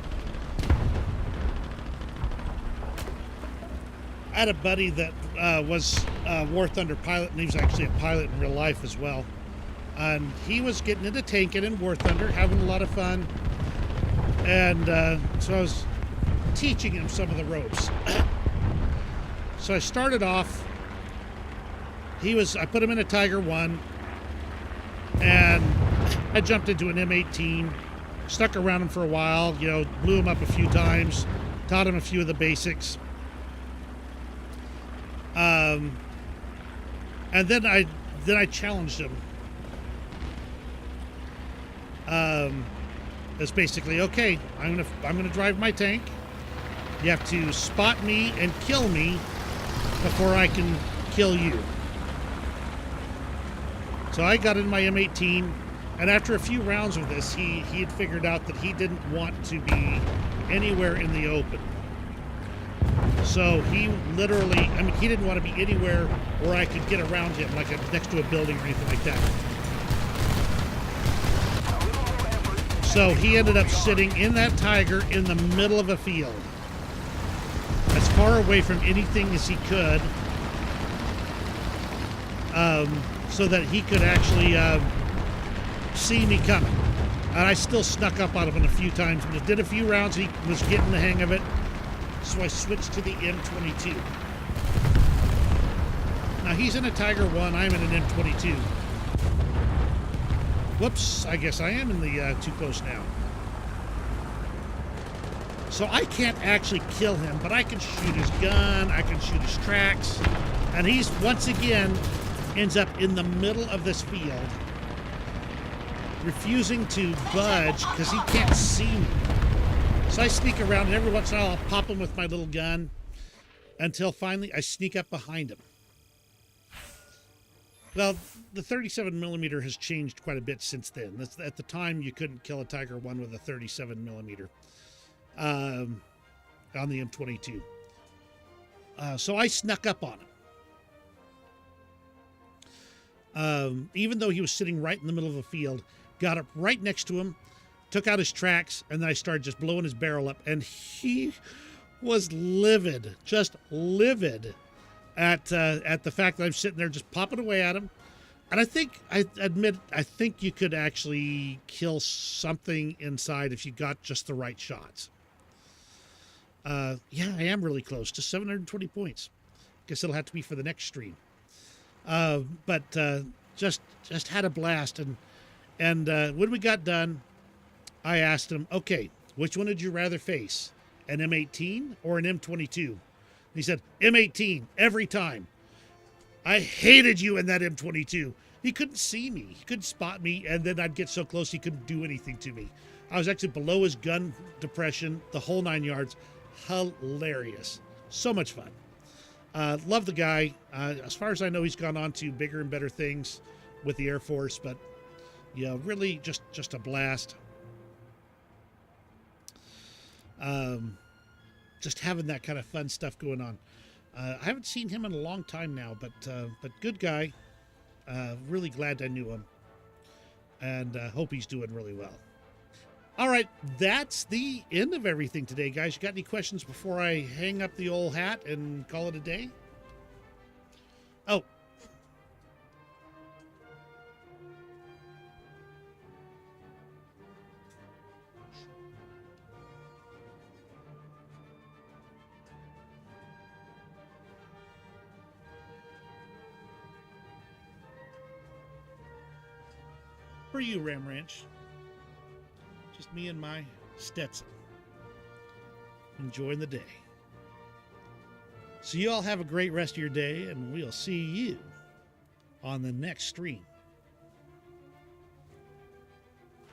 Speaker 1: I had a buddy that was a War Thunder pilot, and he was actually a pilot in real life as well. And he was getting into tanking in War Thunder, having a lot of fun. And so I was teaching him some of the ropes. So I started off. I put him in a Tiger 1, and I jumped into an M18, stuck around him for a while, blew him up a few times, taught him a few of the basics. And then I challenged him. It's basically, okay, I'm gonna drive my tank. You have to spot me and kill me before I can kill you. So I got in my M18, and after a few rounds of this, he had figured out that he didn't want to be anywhere in the open. So he literally, he didn't want to be anywhere where I could get around him, like next to a building or anything like that. So he ended up sitting in that Tiger in the middle of a field, as far away from anything as he could, so that he could actually see me coming. And I still snuck up on him a few times, but it did a few rounds. He was getting the hang of it. So I switched to the M22. Now he's in a Tiger 1, I'm in an M22. Whoops, I guess I am in the too close now. So I can't actually kill him, but I can shoot his gun, I can shoot his tracks, and he's once again ends up in the middle of this field, refusing to budge because he can't see me. So I sneak around, and every once in a while I'll pop him with my little gun until finally I sneak up behind him. Well, the 37 millimeter has changed quite a bit since then. At the time, you couldn't kill a Tiger 1 with a 37 millimeter on the M22. So I snuck up on him. Even though he was sitting right in the middle of a field, got up right next to him, took out his tracks, and then I started just blowing his barrel up, and he was livid, just livid at the fact that I'm sitting there just popping away at him. And I think you could actually kill something inside if you got just the right shots. Yeah, I am really close to 720 points. Guess it'll have to be for the next stream. But just had a blast, and when we got done, I asked him, okay, which one would you rather face, an M18 or an M22? He said, M18, every time. I hated you in that M22. He couldn't see me. He couldn't spot me, and then I'd get so close he couldn't do anything to me. I was actually below his gun depression, the whole 9 yards. Hilarious. So much fun. Love the guy. As far as I know, he's gone on to bigger and better things with the Air Force, but yeah, really just a blast. Just having that kind of fun stuff going on. I haven't seen him in a long time now, but good guy. Really glad I knew him, and hope he's doing really well. All right, that's the end of everything today, guys. You got any questions before I hang up the old hat and call it a day? Oh. For you, Ram Ranch. Just me and my Stetson. Enjoying the day. So you all have a great rest of your day, and we'll see you on the next stream.